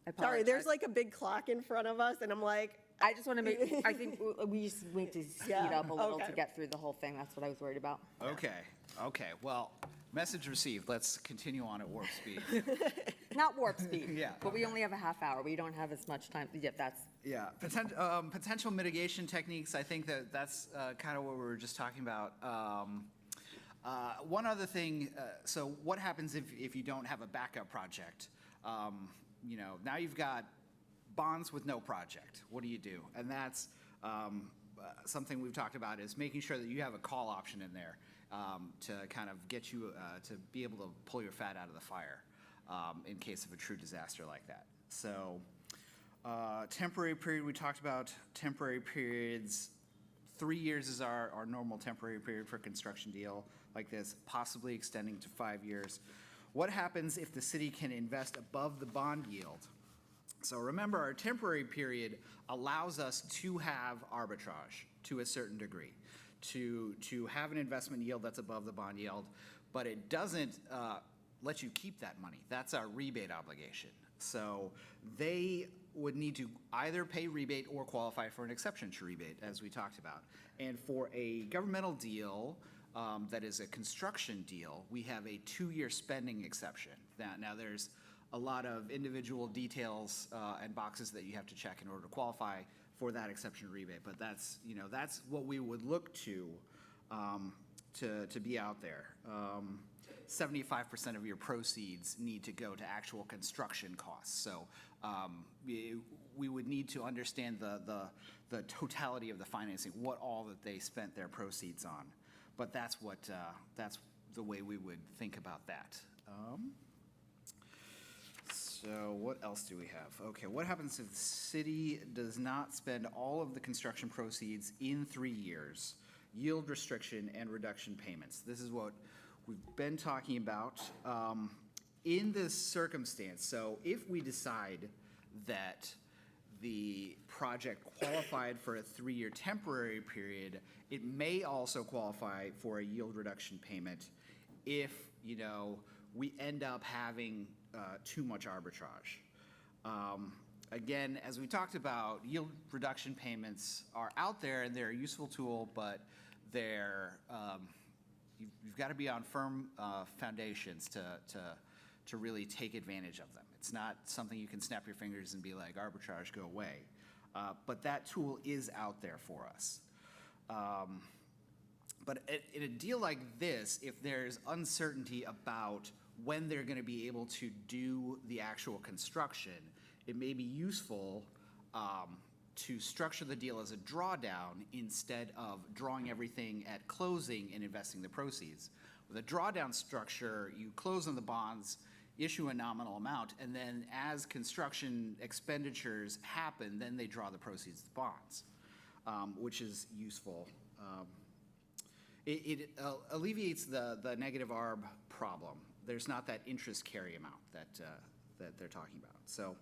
I Sorry, there's apologize. like a big clock in front of us, and I'm like, I just want to make, I think we just need to speed Yeah, up a little okay. to get through the whole thing. That's what I was worried about. Okay, well, message received. Let's continue on at warp speed. Not warp speed. Yeah. But we only have a half hour. We don't have as much time. Yeah, that's, Yeah, potential mitigation techniques, I think that's kind of what we were just talking about. One other thing, so what happens if you don't have a backup project? Now you've got bonds with no project. What do you do? And that's something we've talked about is making sure that you have a call option in there to kind of get you to be able to pull your fat out of the fire in case of a true disaster like that. So temporary period, we talked about temporary periods. 3 years is our normal temporary period for a construction deal like this, possibly extending to 5 years. What happens if the city can invest above the bond yield? So remember, our temporary period allows us to have arbitrage to a certain degree, to have an investment yield that's above the bond yield, but it doesn't let you keep that money. That's our rebate obligation. So they would need to either pay rebate or qualify for an exception to rebate, as we talked about. And for a governmental deal that is a construction deal, we have a 2-year spending exception. Now there's a lot of individual details and boxes that you have to check in order to qualify for that exception rebate, but that's what we would look to be out there. 75% of your proceeds need to go to actual construction costs. So we would need to understand the totality of the financing, what all that they spent their proceeds on. But that's the way we would think about that. So what else do we have? Okay, what happens if the city does not spend all of the construction proceeds in 3 years? Yield restriction and reduction payments. This is what we've been talking about. In this circumstance, so if we decide that the project qualified for a 3-year temporary period, it may also qualify for a yield reduction payment if, we end up having too much arbitrage. Again, as we talked about, yield reduction payments are out there and they're a useful tool, but they're, you've got to be on firm foundations to really take advantage of them. It's not something you can snap your fingers and be like, arbitrage, go away. But that tool is out there for us. But in a deal like this, if there's uncertainty about when they're going to be able to do the actual construction, it may be useful to structure the deal as a drawdown instead of drawing everything at closing and investing the proceeds. With a drawdown structure, you close on the bonds, issue a nominal amount, and then as construction expenditures happen, then they draw the proceeds of the bonds, which is useful. It alleviates the negative ARB problem. There's not that interest carry amount that they're talking about. So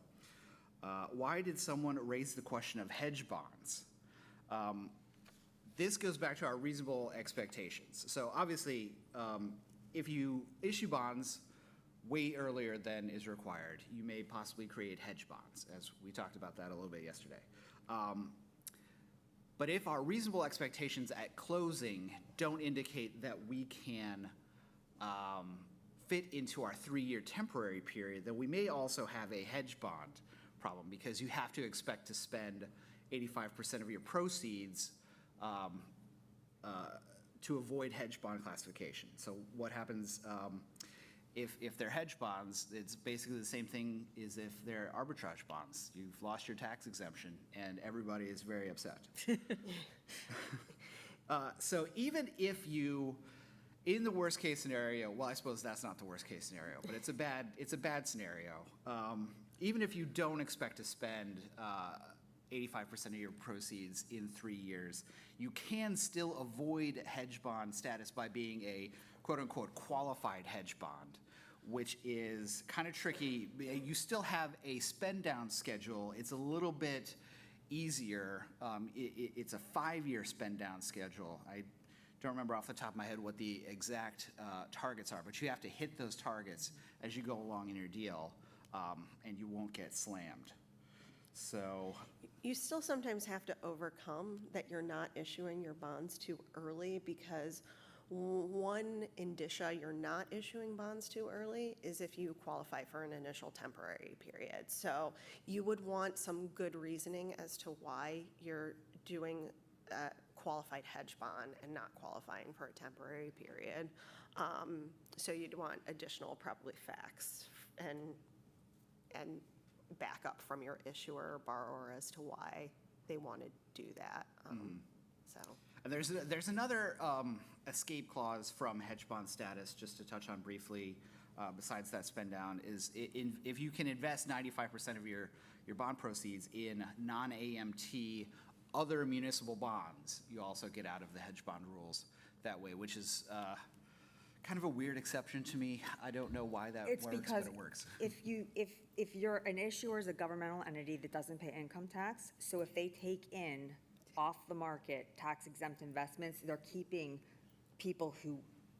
why did someone raise the question of hedge bonds? This goes back to our reasonable expectations. So obviously, if you issue bonds way earlier than is required, you may possibly create hedge bonds, as we talked about that a little bit yesterday. But if our reasonable expectations at closing don't indicate that we can fit into our 3-year temporary period, then we may also have a hedge bond problem, because you have to expect to spend 85% of your proceeds to avoid hedge bond classification. So what happens if they're hedge bonds? It's basically the same thing as if they're arbitrage bonds. You've lost your tax exemption, and everybody is very upset. So even if you, in the worst case scenario, well, I suppose that's not the worst case scenario, but it's a bad scenario. even if you don't expect to spend 85% of your proceeds in 3 years, you can still avoid hedge bond status by being a quote-unquote qualified hedge bond, which is kind of tricky. You still have a spend-down schedule. It's a little bit easier. It's a 5-year spend-down schedule. I don't remember off the top of my head what the exact targets are, but you have to hit those targets as you go along in your deal, and you won't get slammed. So You still sometimes have to overcome that you're not issuing your bonds too early, because one indicia you're not issuing bonds too early is if you qualify for an initial temporary period. So you would want some good reasoning as to why you're doing a qualified hedge bond and not qualifying for a temporary period. So you'd want additional probably facts and backup from your issuer or borrower as to why they want to do that. So. and there's another escape clause from hedge bond status, just to touch on briefly, besides that spend down, is if you can invest 95% of your bond proceeds in non-AMT other municipal bonds, you also get out of the hedge bond rules that way, which is kind of a weird exception to me. I don't know why that It's works, because but it works. if you're an issuer is a governmental entity that doesn't pay income tax, so if they take in off the market tax exempt investments, they're keeping people who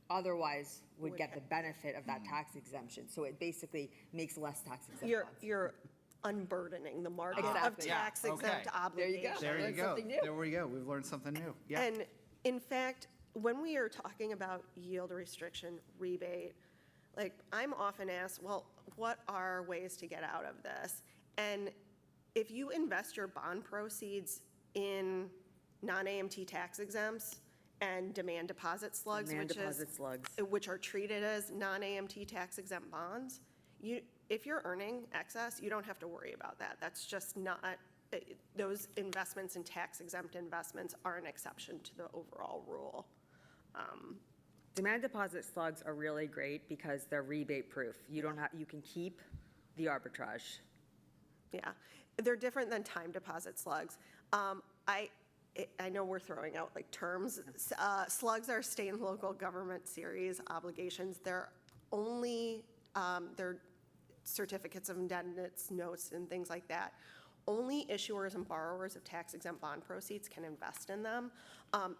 otherwise would get the benefit of that tax exemption. So it basically makes less tax exempt funds. You're unburdening the market of Exactly. Yeah, tax exempt okay. obligations. There you learned go. something new. There we go. We've learned something new. Yeah. And in fact, when we are talking about yield restriction rebate, like I'm often asked, well, what are ways to get out of this? And if you invest your bond proceeds in non-AMT tax exempts and demand deposit slugs, Demand deposit slugs. which are treated as non-AMT tax exempt bonds, if you're earning excess, you don't have to worry about that. That's just not, those investments in tax exempt investments are an exception to the overall rule. Demand deposit slugs are really great because they're rebate proof. You can keep the arbitrage. Yeah, they're different than time deposit slugs. I know we're throwing out like terms. Slugs are state and local government series obligations. They're only, they're certificates of indebtedness, notes, and things like that. Only issuers and borrowers of tax-exempt bond proceeds can invest in them.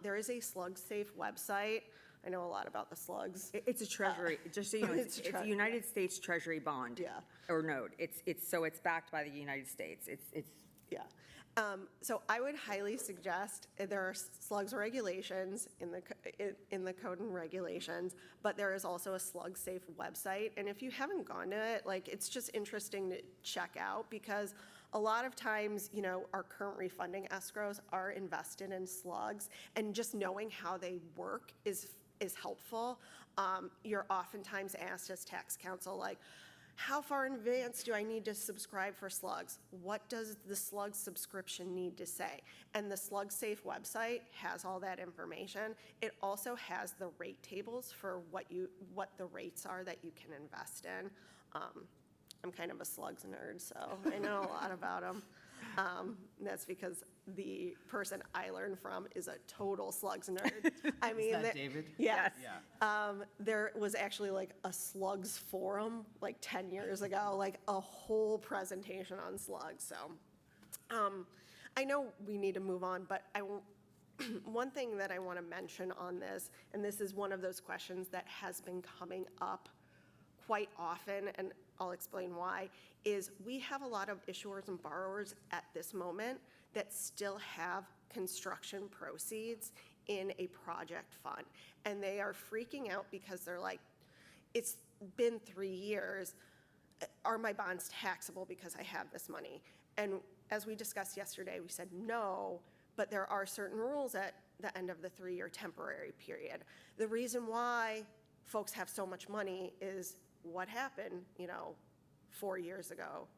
There is a slug-safe website. I know a lot about the slugs. It's a treasury, just so you know, it's a United States Treasury bond. Yeah. Or note. It's backed by the United States. Yeah. So I would highly suggest, there are slugs regulations in the code and regulations, but there is also a slug safe website. And if you haven't gone to it, like, it's just interesting to check out, because a lot of times, you know, our current refunding escrows are invested in slugs, and just knowing how they work is helpful. You're oftentimes asked as tax counsel, like, how far in advance do I need to subscribe for slugs? What does the slug subscription need to say? And the Slug Safe website has all that information. It also has the rate tables for what the rates are that you can invest in. I'm kind of a slugs nerd, so I know a lot about them. That's because the person I learned from is a total slugs nerd. I mean, Is that David? Yes. Yeah. There was actually like a slugs forum like 10 years ago, like a whole presentation on slugs. So I know we need to move on, but one thing that I want to mention on this, and this is one of those questions that has been coming up quite often, and I'll explain why, is we have a lot of issuers and borrowers at this moment that still have construction proceeds in a project fund. And they are freaking out because they're like, it's been 3 years, are my bonds taxable because I have this money? And as we discussed yesterday, we said no, but there are certain rules at the end of the 3-year temporary period. The reason why folks have so much money is what happened, 4 years ago,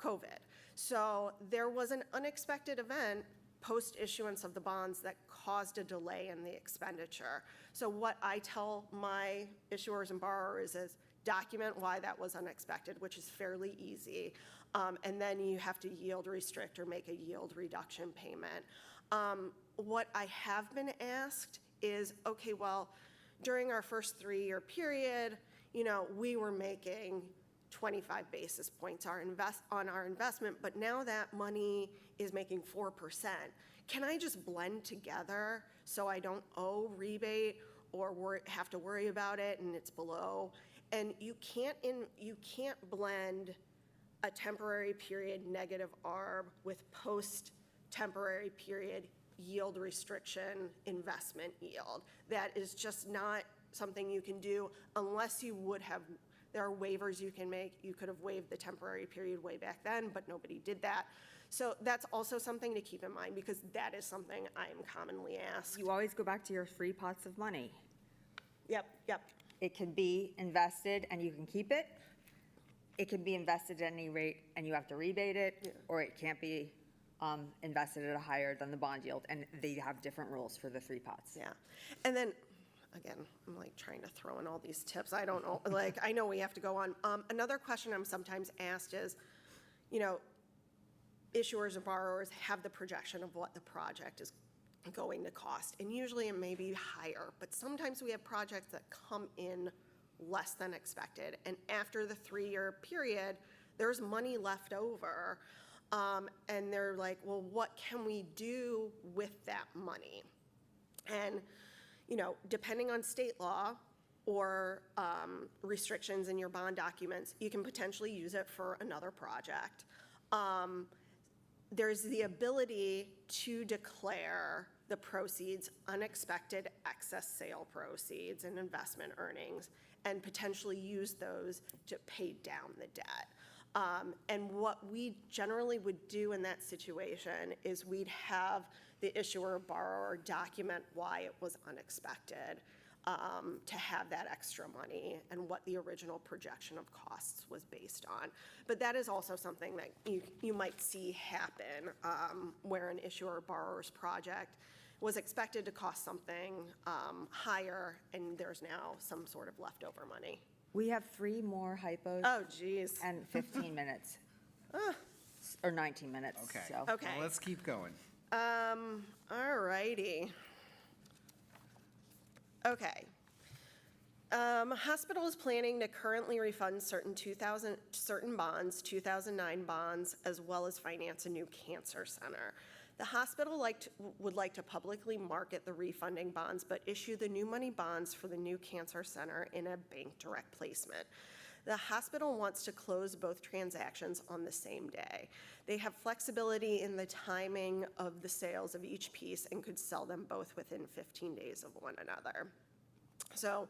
COVID. So there was an unexpected event post-issuance of the bonds that caused a delay in the expenditure. So what I tell my issuers and borrowers is document why that was unexpected, which is fairly easy. And then you have to yield restrict or make a yield reduction payment. What I have been asked is, okay, well, during our first 3-year period, we were making 25 basis points on our investment, but now that money is making 4%. Can I just blend together so I don't owe rebate or have to worry about it and it's below? And you can't blend a temporary period negative ARB with post-temporary period yield restriction investment yield. That is just not something you can do unless you would have. There are waivers you can make. You could have waived the temporary period way back then, but nobody did that. So that's also something to keep in mind because that is something I am commonly asked. You always go back to your 3 pots of money. Yep. It can be invested and you can keep it. It can be invested at any rate and you have to rebate it, or it can't be invested at a higher than the bond yield, and they have different rules for the 3 pots. Yeah. And then, again, I'm like trying to throw in all these tips. I don't know, like, I know we have to go on. Another question I'm sometimes asked is, issuers or borrowers have the projection of what the project is going to cost. And usually it may be higher, but sometimes we have projects that come in less than expected. And after the 3-year period, there's money left over. And they're like, well, what can we do with that money? And, depending on state law or restrictions in your bond documents, you can potentially use it for another project. There's the ability to declare the proceeds unexpected excess sale proceeds and investment earnings and potentially use those to pay down the debt. And what we generally would do in that situation is we'd have the issuer or borrower document why it was unexpected to have that extra money and what the original projection of costs was based on. But that is also something that you might see happen where an issuer or borrower's project was expected to cost something higher, and there's now some sort of leftover money. We have 3 more hypos. Oh, geez. And 15 minutes. Or 19 minutes. Okay. So. Okay. Well, let's keep going. All righty. Okay. Hospital is planning to currently refund certain bonds, 2009 bonds, as well as finance a new cancer center. The hospital would like to publicly market the refunding bonds, but issue the new money bonds for the new cancer center in a bank direct placement. The hospital wants to close both transactions on the same day. They have flexibility in the timing of the sales of each piece and could sell them both within 15 days of one another. So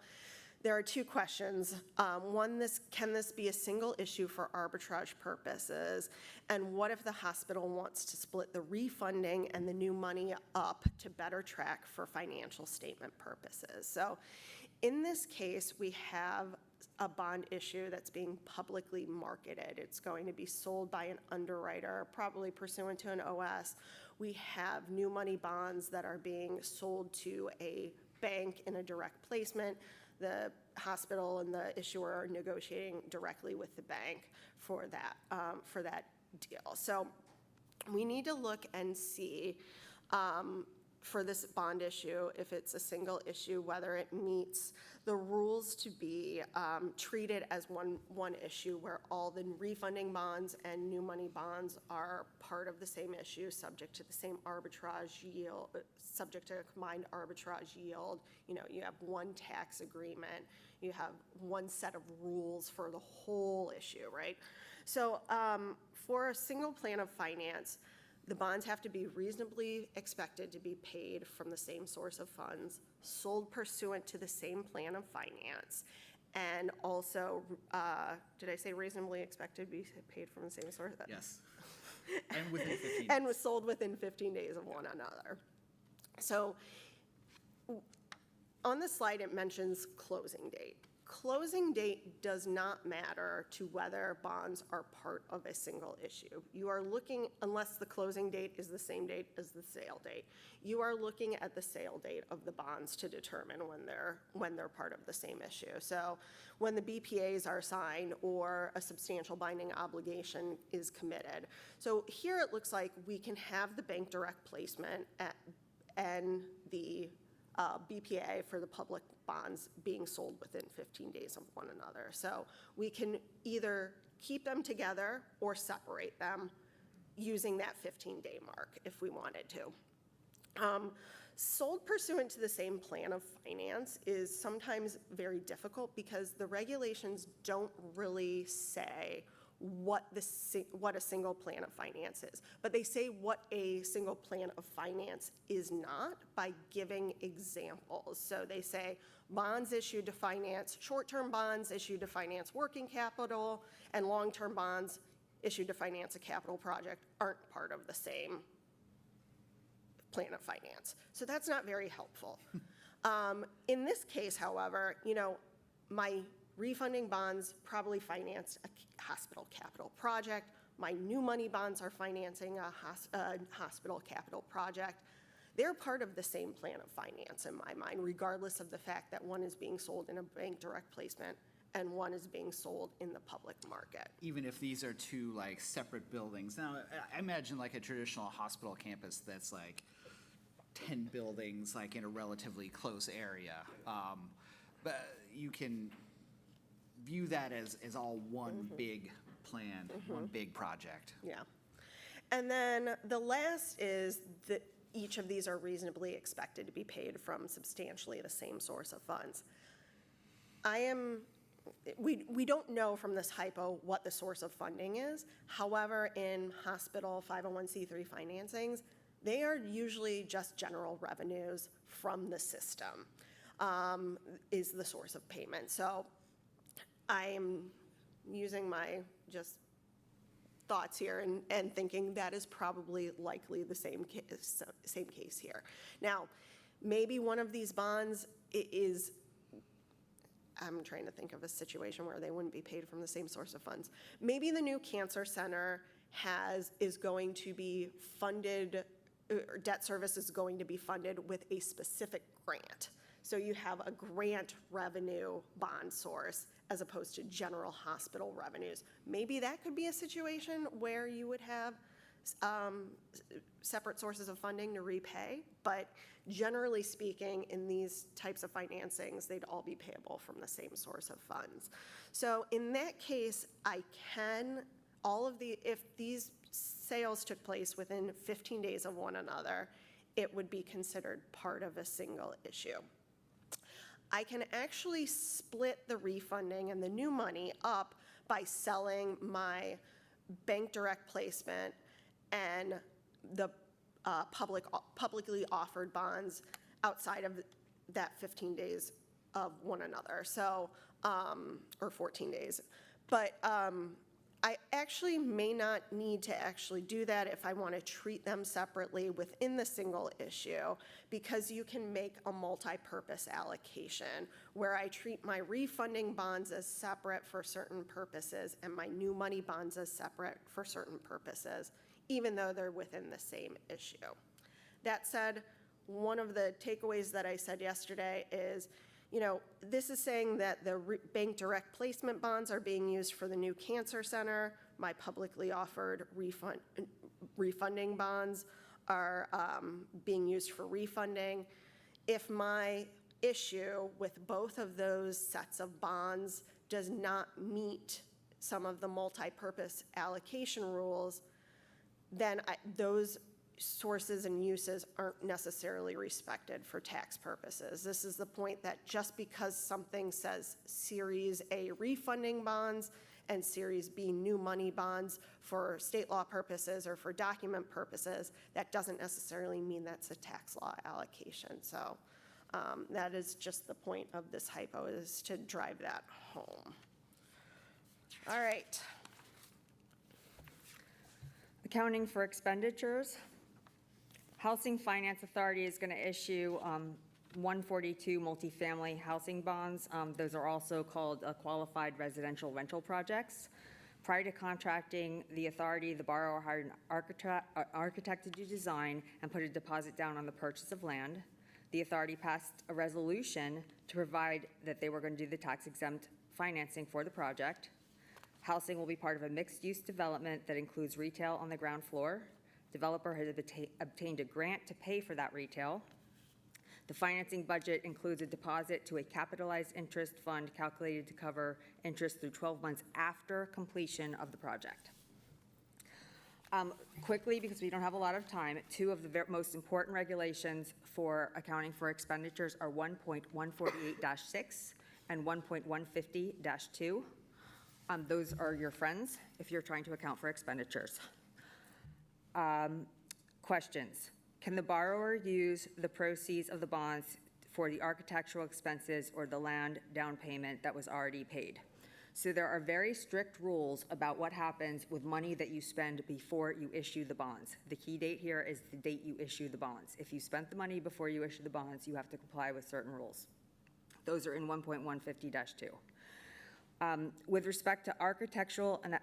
there are 2 questions. One, can this be a single issue for arbitrage purposes? And what if the hospital wants to split the refunding and the new money up to better track for financial statement purposes? So in this case, we have a bond issue that's being publicly marketed. It's going to be sold by an underwriter, probably pursuant to an OS. We have new money bonds that are being sold to a bank in a direct placement. The hospital and the issuer are negotiating directly with the bank for that deal. So we need to look and see for this bond issue, if it's a single issue, whether it meets the rules to be treated as one issue where all the refunding bonds and new money bonds are part of the same issue, subject to the same arbitrage yield, subject to a combined arbitrage yield. You have one tax agreement, you have one set of rules for the whole issue, right? So for a single plan of finance, the bonds have to be reasonably expected to be paid from the same source of funds, sold pursuant to the same plan of finance, and also, did I say reasonably expected to be paid from the same source? Yes. And within 15 days. And was sold within 15 days of one another. So on the slide, it mentions closing date. closing date does not matter to whether bonds are part of a single issue. You are looking, unless the closing date is the same date as the sale date, you are looking at the sale date of the bonds to determine when they're part of the same issue. So when the BPAs are signed or a substantial binding obligation is committed. So here it looks like we can have the bank direct placement and the BPA for the public bonds being sold within 15 days of one another. So we can either keep them together or separate them using that 15-day mark if we wanted to. Sold pursuant to the same plan of finance is sometimes very difficult because the regulations don't really say what a single plan of finance is. But they say what a single plan of finance is not by giving examples. So they say bonds issued to finance, short-term bonds issued to finance working capital, and long-term bonds issued to finance a capital project aren't part of the same plan of finance. So that's not very helpful. In this case, however, my refunding bonds probably financed a hospital capital project. My new money bonds are financing a hospital capital project. They're part of the same plan of finance in my mind, regardless of the fact that one is being sold in a bank direct placement and one is being sold in the public market. Even if these are two like separate buildings. Now, I imagine like a traditional hospital campus that's like 10 buildings like in a relatively close area. But you can view that as all one big plan, one big project. Yeah. And then the last is that each of these are reasonably expected to be paid from substantially the same source of funds. We don't know from this hypo what the source of funding is. However, in hospital 501c3 financings, they are usually just general revenues from the system is the source of payment. So I'm using my just thoughts here and thinking that is probably likely the same case here. Now, maybe one of these bonds is, I'm trying to think of a situation where they wouldn't be paid from the same source of funds. Maybe the new cancer center is going to be funded, or debt service is going to be funded with a specific grant. So you have a grant revenue bond source as opposed to general hospital revenues. Maybe that could be a situation where you would have separate sources of funding to repay, but generally speaking, in these types of financings, they'd all be payable from the same source of funds. So in that case, if these sales took place within 15 days of one another, it would be considered part of a single issue. I can actually split the refunding and the new money up by selling my bank direct placement and the publicly offered bonds outside of that 15 days of one another, so, or 14 days. But I actually may not need to actually do that if I want to treat them separately within the single issue, because you can make a multi-purpose allocation where I treat my refunding bonds as separate for certain purposes and my new money bonds as separate for certain purposes, even though they're within the same issue. That said, one of the takeaways that I said yesterday is, this is saying that the bank direct placement bonds are being used for the new cancer center. My publicly offered refunding bonds are being used for refunding. If my issue with both of those sets of bonds does not meet some of the multi-purpose allocation rules, then those sources and uses aren't necessarily respected for tax purposes. This is the point that just because something says Series A refunding bonds and Series B new money bonds for state law purposes or for document purposes, that doesn't necessarily mean that's a tax law allocation. So that is just the point of this hypo, is to drive that home. All right. Accounting for expenditures. Housing Finance Authority is going to issue 142 multifamily housing bonds. Those are also called qualified residential rental projects. Prior to contracting, the authority, the borrower hired an architect to do design and put a deposit down on the purchase of land. The authority passed a resolution to provide that they were going to do the tax-exempt financing for the project. Housing will be part of a mixed-use development that includes retail on the ground floor. Developer has obtained a grant to pay for that retail. The financing budget includes a deposit to a capitalized interest fund calculated to cover interest through 12 months after completion of the project. Quickly, because we don't have a lot of time, two of the most important regulations for accounting for expenditures are 1.148-6 and 1.150-2. Those are your friends if you're trying to account for expenditures. Questions? Can the borrower use the proceeds of the bonds for the architectural expenses or the land down payment that was already paid? So there are very strict rules about what happens with money that you spend before you issue the bonds. The key date here is the date you issue the bonds. If you spent the money before you issue the bonds, you have to comply with certain rules. Those are in 1.150-2. With respect to architectural, and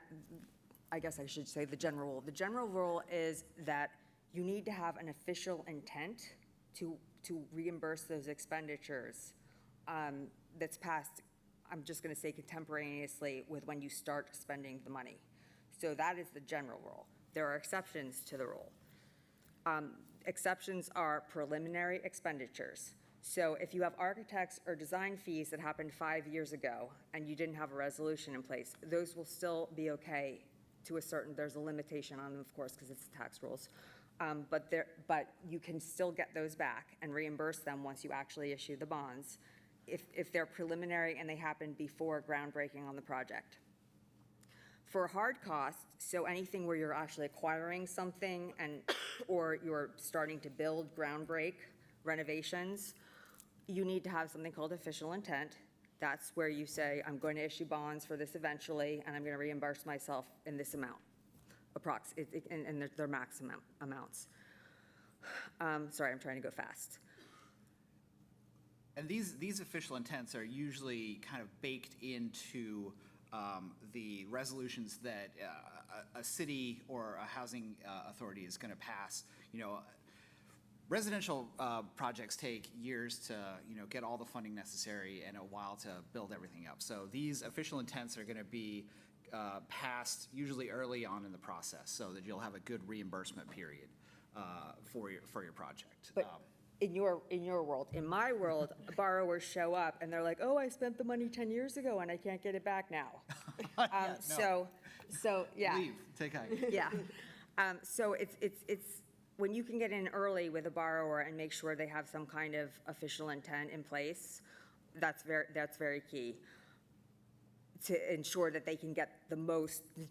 I guess I should say the general rule. The general rule is that you need to have an official intent to reimburse those expenditures that's passed, I'm just going to say contemporaneously with when you start spending the money. So that is the general rule. There are exceptions to the rule. Exceptions are preliminary expenditures. So if you have architects or design fees that happened 5 years ago and you didn't have a resolution in place, those will still be okay to a certain, there's a limitation on them, of course, because it's the tax rules. But you can still get those back and reimburse them once you actually issue the bonds if they're preliminary and they happen before groundbreaking on the project. For hard costs, so anything where you're actually acquiring something or you're starting to build groundbreak renovations, you need to have something called official intent. That's where you say, I'm going to issue bonds for this eventually, and I'm going to reimburse myself in this amount. And they're maximum amounts. Sorry, I'm trying to go fast. And these official intents are usually kind of baked into the resolutions that a city or a housing authority is going to pass. You know, residential projects take years to get all the funding necessary and a while to build everything up. So these official intents are going to be passed usually early on in the process, so that you'll have a good reimbursement period for your project. But in your world, in my world, borrowers show up and they're like, "Oh, I spent the money 10 years ago and I can't get it back now." Yeah, no. So yeah. Leave. Take height. Yeah. So it's when you can get in early with a borrower and make sure they have some kind of official intent in place, that's very key to ensure that they can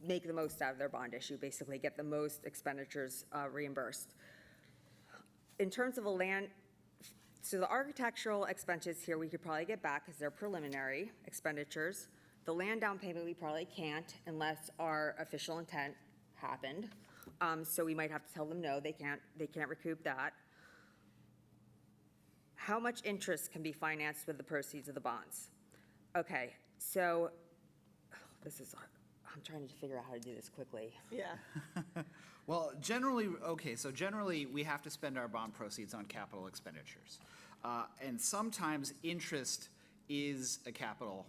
make the most out of their bond issue, basically get the most expenditures reimbursed. In terms of so the architectural expenses here we could probably get back because they're preliminary expenditures. The land down payment we probably can't unless our official intent happened. So we might have to tell them no, they can't recoup that. How much interest can be financed with the proceeds of the bonds? Okay, so I'm trying to figure out how to do this quickly. Yeah. Well, generally we have to spend our bond proceeds on capital expenditures. And sometimes interest is a capital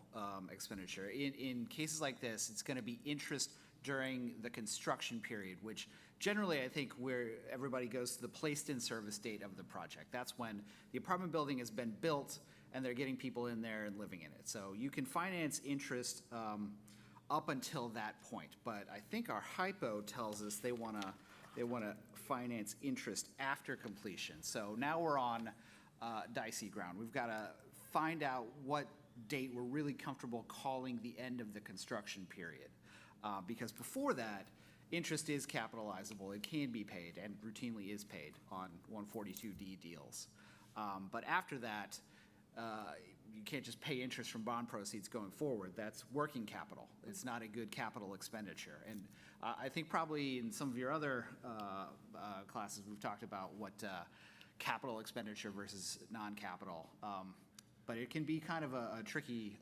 expenditure. In cases like this, it's going to be interest during the construction period, which generally I think where everybody goes to the placed in service date of the project. That's when the apartment building has been built and they're getting people in there and living in it. So you can finance interest up until that point, but I think our hypo tells us they want to finance interest after completion. So now we're on dicey ground. We've got to find out what date we're really comfortable calling the end of the construction period, because before that, interest is capitalizable. It can be paid and routinely is paid on 142D deals. But after that, you can't just pay interest from bond proceeds going forward. That's working capital. It's not a good capital expenditure. And I think probably in some of your other classes we've talked about what capital expenditure versus non-capital. But it can be kind of a tricky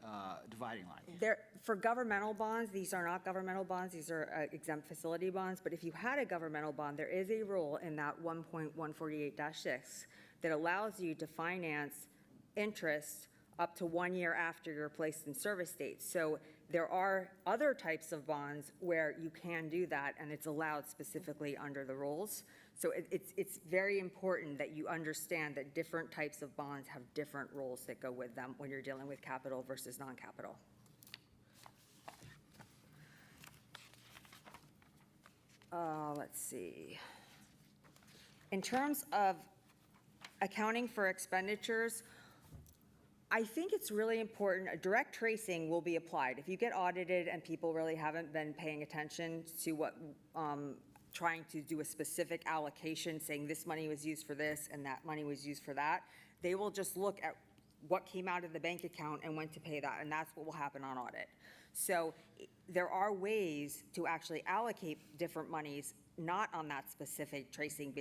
dividing line. For governmental bonds, these are not governmental bonds, these are exempt facility bonds, but if you had a governmental bond, there is a rule in that 1.148-6 that allows you to finance interest up to 1 year after you're placed in service date. So there are other types of bonds where you can do that, and it's allowed specifically under the rules. So it's very important that you understand that different types of bonds have different rules that go with them when you're dealing with capital versus non-capital. Let's see. In terms of accounting for expenditures, I think it's really important, a direct tracing will be applied. If you get audited and people really haven't been paying attention to what, trying to do a specific allocation, saying this money was used for this and that money was used for that, they will just look at what came out of the bank account and went to pay that, and that's what will happen on audit. So there are ways to actually allocate different monies, not on that specific tracing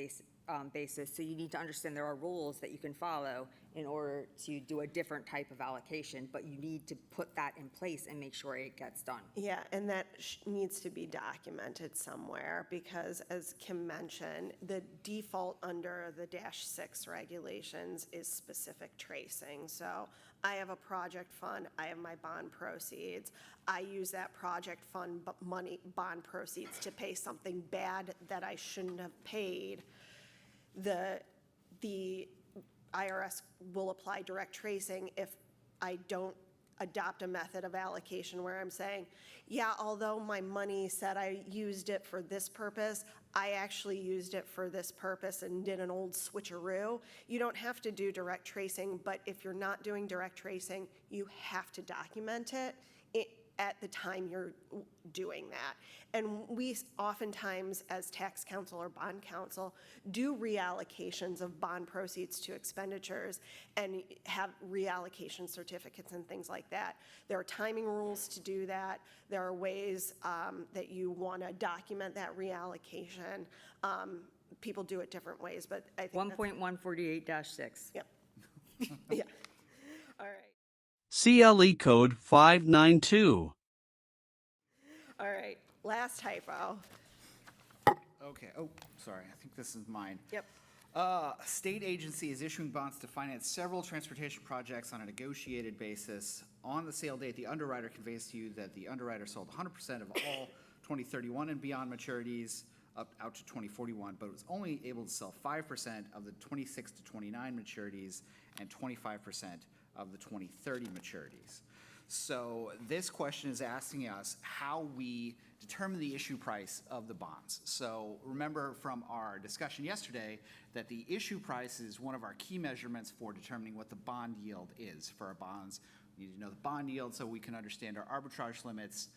basis, so you need to understand there are rules that you can follow in order to do a different type of allocation, but you need to put that in place and make sure it gets done. Yeah, and that needs to be documented somewhere because, as Kim mentioned, the default under the -6 regulations is specific tracing. So I have a project fund, I have my bond proceeds. I use that project fund bond proceeds to pay something bad that I shouldn't have paid. The IRS will apply direct tracing if I don't adopt a method of allocation where I'm saying, yeah, although my money said I used it for this purpose, I actually used it for this purpose and did an old switcheroo. You don't have to do direct tracing, but if you're not doing direct tracing, you have to document it at the time you're doing that. And we oftentimes, as tax counsel or bond counsel, do reallocations of bond proceeds to expenditures and have reallocation certificates and things like that. There are timing rules to do that. There are ways that you want to document that reallocation. People do it different ways, but I think 1.148-6. Yep. Yeah. All right. CLE code 592. All right. Last typo. Okay, oh, sorry, I think this is mine. Yep. A state agency is issuing bonds to finance several transportation projects on a negotiated basis. On the sale date, the underwriter conveys to you that the underwriter sold 100% of all 2031 and beyond maturities out to 2041, but was only able to sell 5% of the 26 to 29 maturities and 25% of the 2030 maturities. So this question is asking us how we determine the issue price of the bonds. So remember from our discussion yesterday that the issue price is one of our key measurements for determining what the bond yield is for our bonds. We need to know the bond yield so we can understand our arbitrage limits.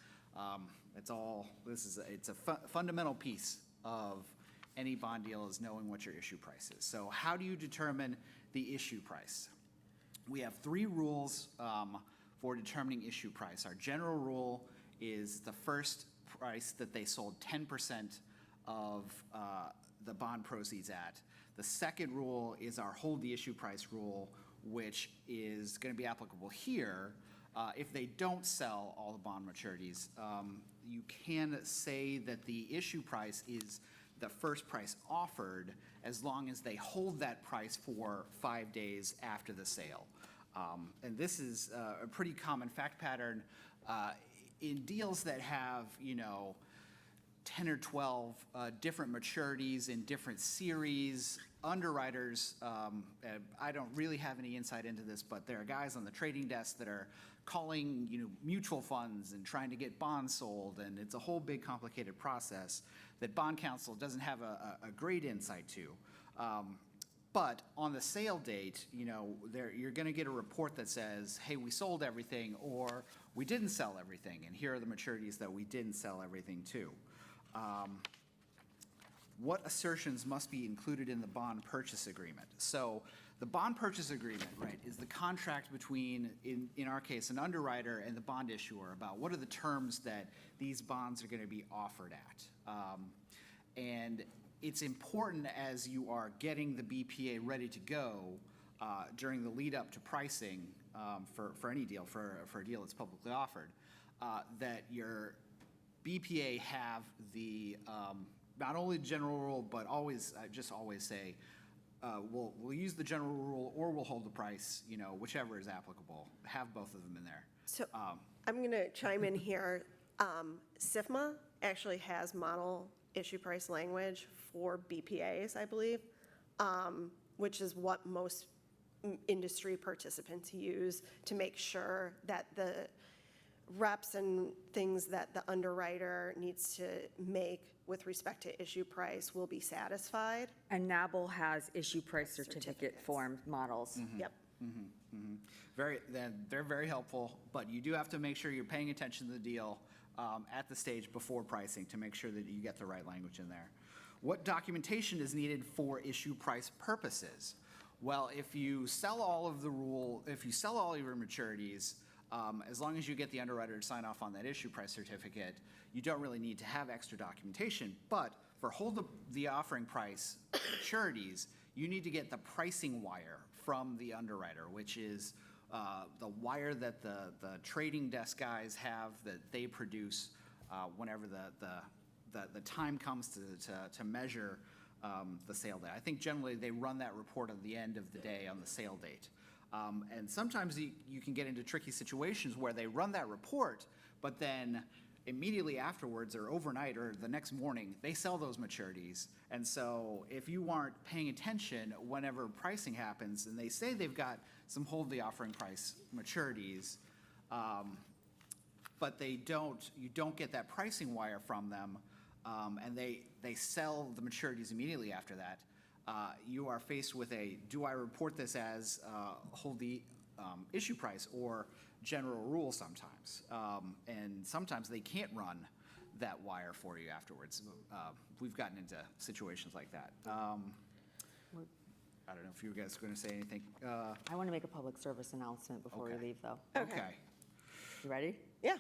It's a fundamental piece of any bond deal is knowing what your issue price is. So how do you determine the issue price? We have 3 rules for determining issue price. Our general rule is the first price that they sold 10% of the bond proceeds at. The second rule is our hold the issue price rule, which is going to be applicable here. If they don't sell all the bond maturities, you can say that the issue price is the first price offered as long as they hold that price for 5 days after the sale. And this is a pretty common fact pattern in deals that have, 10 or 12 different maturities in different series. Underwriters, I don't really have any insight into this, but there are guys on the trading desk that are calling, mutual funds and trying to get bonds sold, and it's a whole big complicated process that bond counsel doesn't have a great insight to. But on the sale date, you're going to get a report that says, hey, we sold everything, or we didn't sell everything, and here are the maturities that we didn't sell everything to. What assertions must be included in the bond purchase agreement? So the bond purchase agreement, right, is the contract between, in our case, an underwriter and the bond issuer about what are the terms that these bonds are going to be offered at. And it's important as you are getting the BPA ready to go during the lead up to pricing for any deal, for a deal that's publicly offered, that your BPA have the, not only general rule, but always, just always say, we'll use the general rule or we'll hold the price, whichever is applicable. Have both of them in there. So I'm going to chime in here. SIFMA actually has model issue price language for BPAs, I believe, which is what most industry participants use to make sure that the reps and things that the underwriter needs to make with respect to issue price will be satisfied. And NABL has issue price certificate Certificates. form models. Yep. They're very helpful, but you do have to make sure you're paying attention to the deal at the stage before pricing to make sure that you get the right language in there. What documentation is needed for issue price purposes? Well, if you sell all your maturities, as long as you get the underwriter to sign off on that issue price certificate, you don't really need to have extra documentation. But for hold the offering price maturities, you need to get the pricing wire from the underwriter, which is the wire that the trading desk guys have that they produce whenever the time comes to measure the sale date. I think generally they run that report at the end of the day on the sale date. And sometimes you can get into tricky situations where they run that report, but then immediately afterwards or overnight or the next morning, they sell those maturities. And so if you aren't paying attention whenever pricing happens and they say they've got some hold the offering price maturities, but you don't get that pricing wire from them, and they sell the maturities immediately after that, you are faced with do I report this as hold the issue price or general rule sometimes? And sometimes they can't run that wire for you afterwards. We've gotten into situations like that. I don't know if you guys are going to say anything. I want to make a public service announcement before Okay. we leave, though. Okay. You ready? Yeah.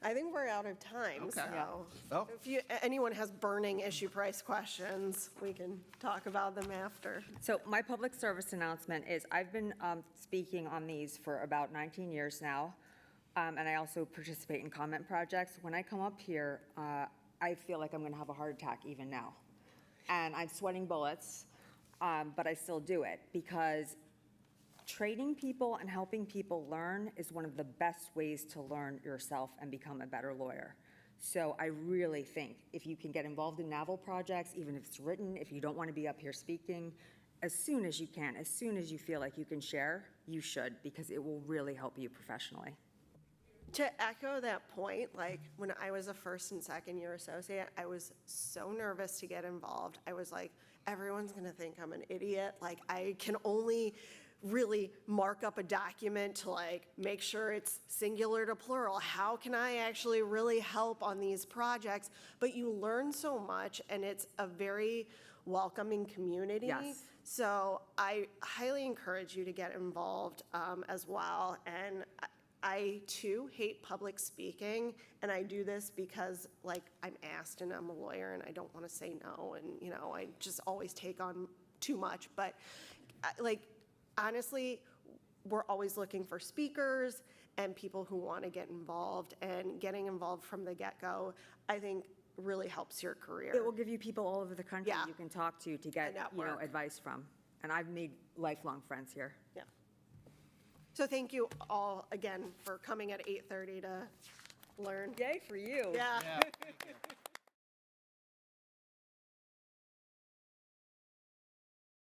I think we're out of time, Okay. so Oh. if anyone has burning issue price questions, we can talk about them after. So my public service announcement is I've been speaking on these for about 19 years now, and I also participate in comment projects. When I come up here, I feel like I'm going to have a heart attack even now. And I'm sweating bullets, but I still do it because trading people and helping people learn is one of the best ways to learn yourself and become a better lawyer. So I really think if you can get involved in NAVL projects, even if it's written, if you don't want to be up here speaking, as soon as you can, as soon as you feel like you can share, you should, because it will really help you professionally. To echo that point, like when I was a first and second year associate, I was so nervous to get involved. I was like, everyone's going to think I'm an idiot. Like I can only really mark up a document to like make sure it's singular to plural. How can I actually really help on these projects? But you learn so much, and it's a very welcoming community. Yes. So I highly encourage you to get involved as well. And I too hate public speaking, and I do this because like I'm asked and I'm a lawyer and I don't want to say no, and I just always take on too much. But like honestly, we're always looking for speakers and people who want to get involved, and getting involved from the get-go, I think really helps your career. It will give you people all over the country Yeah. you can talk to get network. advice from. And I've made lifelong friends here. Yeah. So thank you all again for coming at 8:30 to learn. Yay for you. Yeah. Yeah.